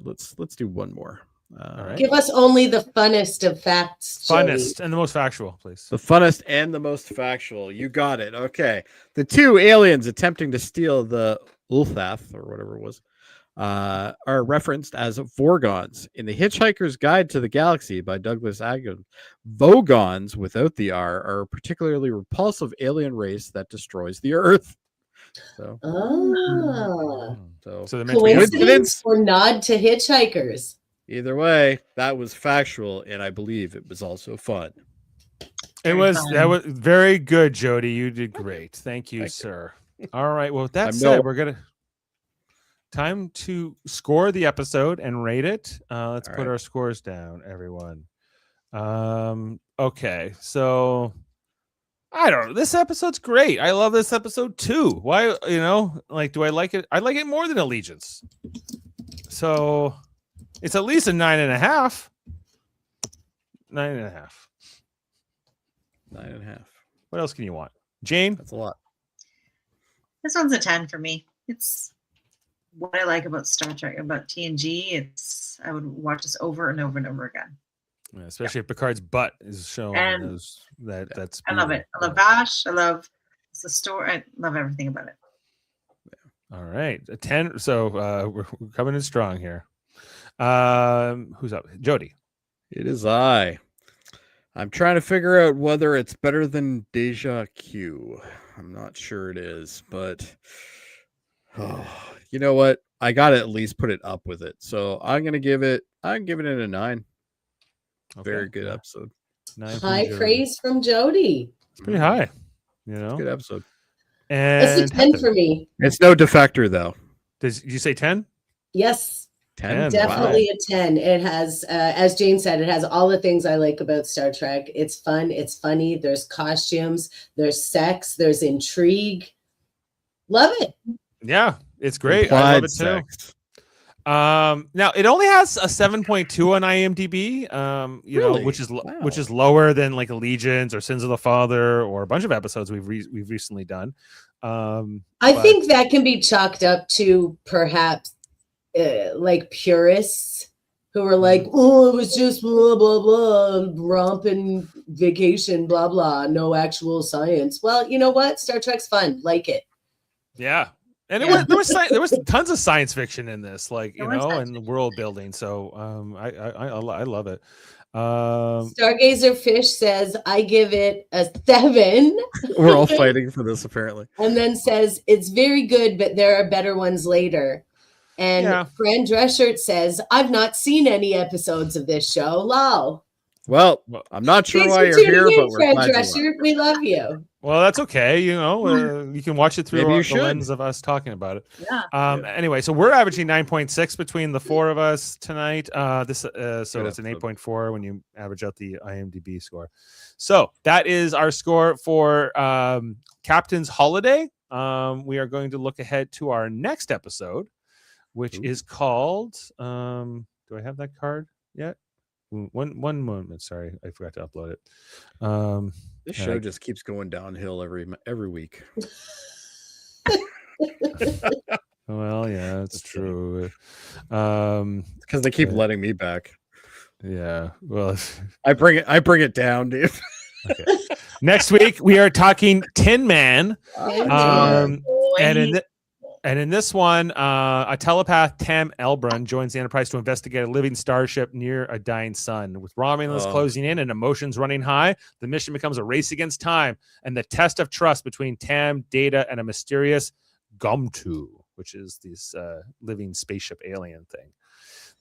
Let's do one more.
All right.
Give us only the funnest of facts.
Funnest
Jody.
and the most factual, please.
The funnest and the most factual. You got it. Okay. The 2 aliens attempting to steal the Uthat, or whatever it was, are referenced as Vorgons in The Hitchhiker's Guide to the Galaxy by Douglas Adams. Vogons, without the R, are a particularly repulsive alien race that destroys the Earth. So,
So
they're meant to be
coincidence or nod to hitchhikers?
either way, that was factual, and I believe it was also fun.
That was very good, Jody. You did great. Thank you, sir. All right. Well, with that said, we're gonna time to score the episode and rate it. Let's put our scores down, everyone. Okay. So I don't know. This episode's great. I love this episode too. Why? Do I like it? I like it more than Allegiance. So it's at least a 9.5. 9.5.
9.5.
What else can you want, Jane?
That's a lot.
This one's a 10 for me. It's what I like about Star Trek, about TNG. I would watch this over and over and over again.
Yeah, especially if Picard's butt is shown.
And
That's
I love it. I love Vash. I love the story. I love everything about it.
All right, a 10. So we're coming in strong here. Who's up? Jody.
It is I. I'm trying to figure out whether it's better than Deja Q. I'm not sure it is, but you know what? I gotta at least put it up with it. So I'm gonna give it a 9. Okay. Very good episode.
9
High praise from Jody.
It's pretty high.
Good episode.
And
it's a 10 for me.
It's no defector though.
Did you say 10?
Yes.
10.
Definitely a 10. It has, as Jane said, it has all the things I like about Star Trek. It's fun. It's funny. There's costumes. There's sex. There's intrigue. Love it.
Yeah, it's great. I love it too.
Sex.
Now it only has a 7.2 on IMDb.
Really?
Which is lower than like Allegiance or Sins of the Father or a bunch of episodes we've recently done.
I think that can be chalked up to perhaps like purists who are like, oh, it was just blah blah blah, romping vacation, blah blah, no actual science. Well, you know what? Star Trek's fun. Like it.
Yeah. And there was tons of science fiction in this, and world building. So I love it.
Stargazer Fish says, I give it a 7.
We're all fighting for this apparently.
And then says, it's very good, but there are better ones later. And Fran Dresshirt says, I've not seen any episodes of this show. Lol.
Well, I'm not sure
Thanks
why
for
you're here,
tuning in,
but we're
Fran
glad you are.
Dresshirt. We love you.
Well, that's okay. You can watch it through the lens of us talking about it.
Yeah.
Anyway, so we're averaging 9.6 between the 4 of us tonight. So it's an 8.4 when you average out the IMDb score. So that is our score for Captain's Holiday. We are going to look ahead to our next episode, which is called. Do I have that card yet? One moment. Sorry, I forgot to upload it.
This show just keeps going downhill every week.
Well, yeah, it's true.
Because they keep letting me back.
Yeah. Well,
I bring it down, Dave.
Okay. Next week we are talking Tin Man. And And in this one, a telepath, Tam Elbrun, joins the Enterprise to investigate a living starship near a dying sun. With Romulans closing in and emotions running high, the mission becomes a race against time and the test of trust between Tam, Data, and a mysterious Gumtu, which is this living spaceship alien thing.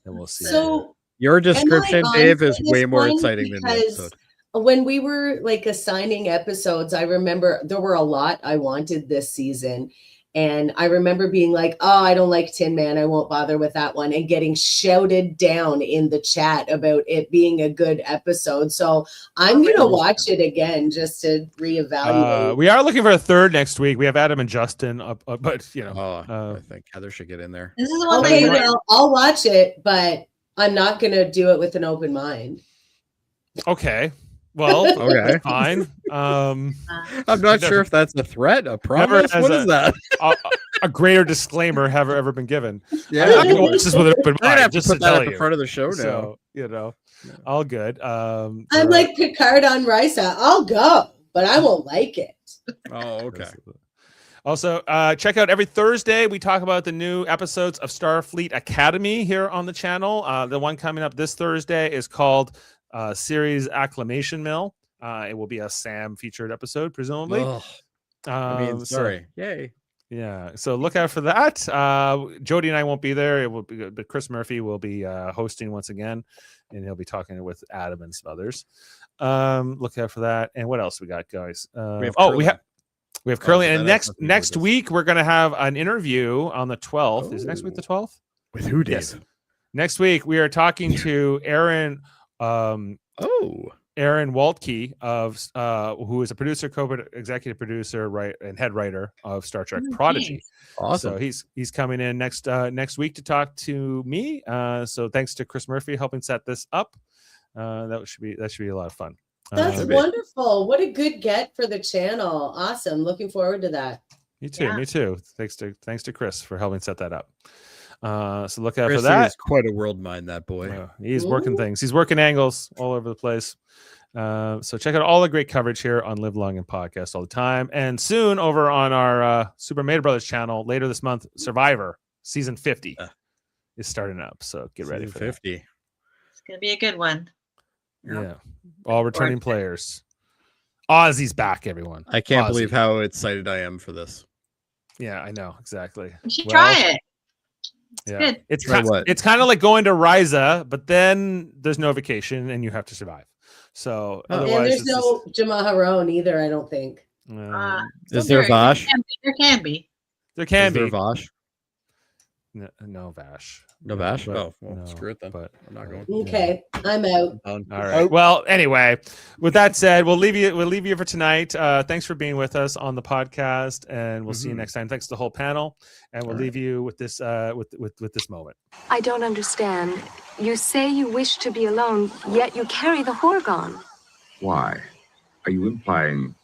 And we'll see.
So
your description, Dave, is way more
one?
exciting than the
Because
episode.
when we were like assigning episodes, I remember there were a lot I wanted this season. And I remember being like, oh, I don't like Tin Man. I won't bother with that one. And getting shouted down in the chat about it being a good episode. So I'm going to watch it again just to reevaluate.
We are looking for a third next week. We have Adam and Justin up, but you know.
I think Heather should get in there.
This is the one
Okay,
thing that
well, I'll watch it, but I'm not going to do it with an open mind.
Okay. Well,
Okay.
fine.
I'm not sure if that's a threat, a promise. What is that?
A greater disclaimer have ever been given.
Yeah,
I'm not gonna watch this with an open
I'm gonna
mind,
have to
just to
put that
tell
at the
you.
front of the show now.
So, all good.
I'm like Picard on Risa. I'll go, but I won't like it.
Oh, okay.
Also, check out every Thursday. We talk about the new episodes of Starfleet Academy here on the channel. The one coming up this Thursday is called Series Acclamation Mill. It will be a Sam featured episode, presumably.
Sorry. Yay.
Yeah, so look out for that. Jody and I won't be there. It will be, but Chris Murphy will be hosting once again, and he'll be talking with Adam and some others. Look out for that. And what else we got, guys? We have Curly, and next week we're gonna have an interview on the 12th. Is it next week the 12th?
With who, Dave?
Yes. Next week we are talking to Aaron. Aaron Waltke who is a producer, co-executive producer, and head writer of Star Trek Prodigy.
Nice. Awesome.
So he's coming in next week to talk to me. So thanks to Chris Murphy helping set this up. That should be a lot of fun.
That's wonderful. What a good get for the channel. Awesome. Looking forward to that.
Me too. Yeah. Me too. Thanks to Chris for helping set that up. So look out
Chris
for that.
Is quite a world mind, that boy.
He's working things. He's working angles all over the place. So check out all the great coverage here on Live Long and Podcast all the time. And soon over on our Super Mario Brothers channel later this month, Survivor season 50 is starting up. So get ready for 50.
It's gonna be a good one.
Yeah. All returning players. Ozzy's back, everyone.
I can't believe how excited I am for this.
Yeah, I know. Exactly.
You should try it.
Yeah. It's kind of like going to Risa, but then there's no vacation and you have to survive. So otherwise,
and there's no Jamaharon either, I don't think.
Is there Vash?
There can be.
There can be.
Is there Vash?
No Vash.
No Vash?
But,
well, screw it then.
But
I'm not going.
Okay, I'm out.
All right. Well, anyway, with that said, we'll leave you for tonight. Thanks for being with us on the podcast, and we'll see you next time. Thanks to the whole panel, and we'll leave you with this with this moment.
I don't understand. You say you wish to be alone, yet you carry the Horgon.
Why? Are you implying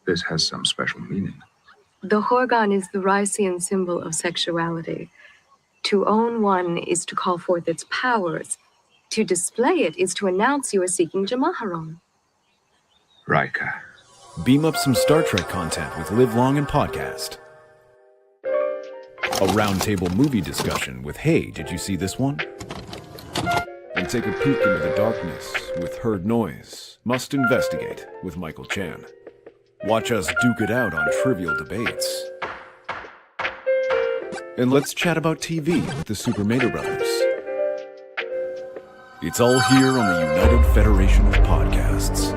this has some special meaning?
The Horgon is the Rysian symbol of sexuality. To own one is to call forth its powers. To display it is to announce you are seeking Jamaharon.
Rika.
Beam up some Star Trek content with Live Long and Podcast. A roundtable movie discussion with Hey, did you see this one? And take a peek into the darkness with Heard Noise. Must Investigate with Michael Chan. Watch us duke it out on trivial debates. And let's chat about TV with the Super Mario Brothers. It's all here on the United Federation of Podcasts.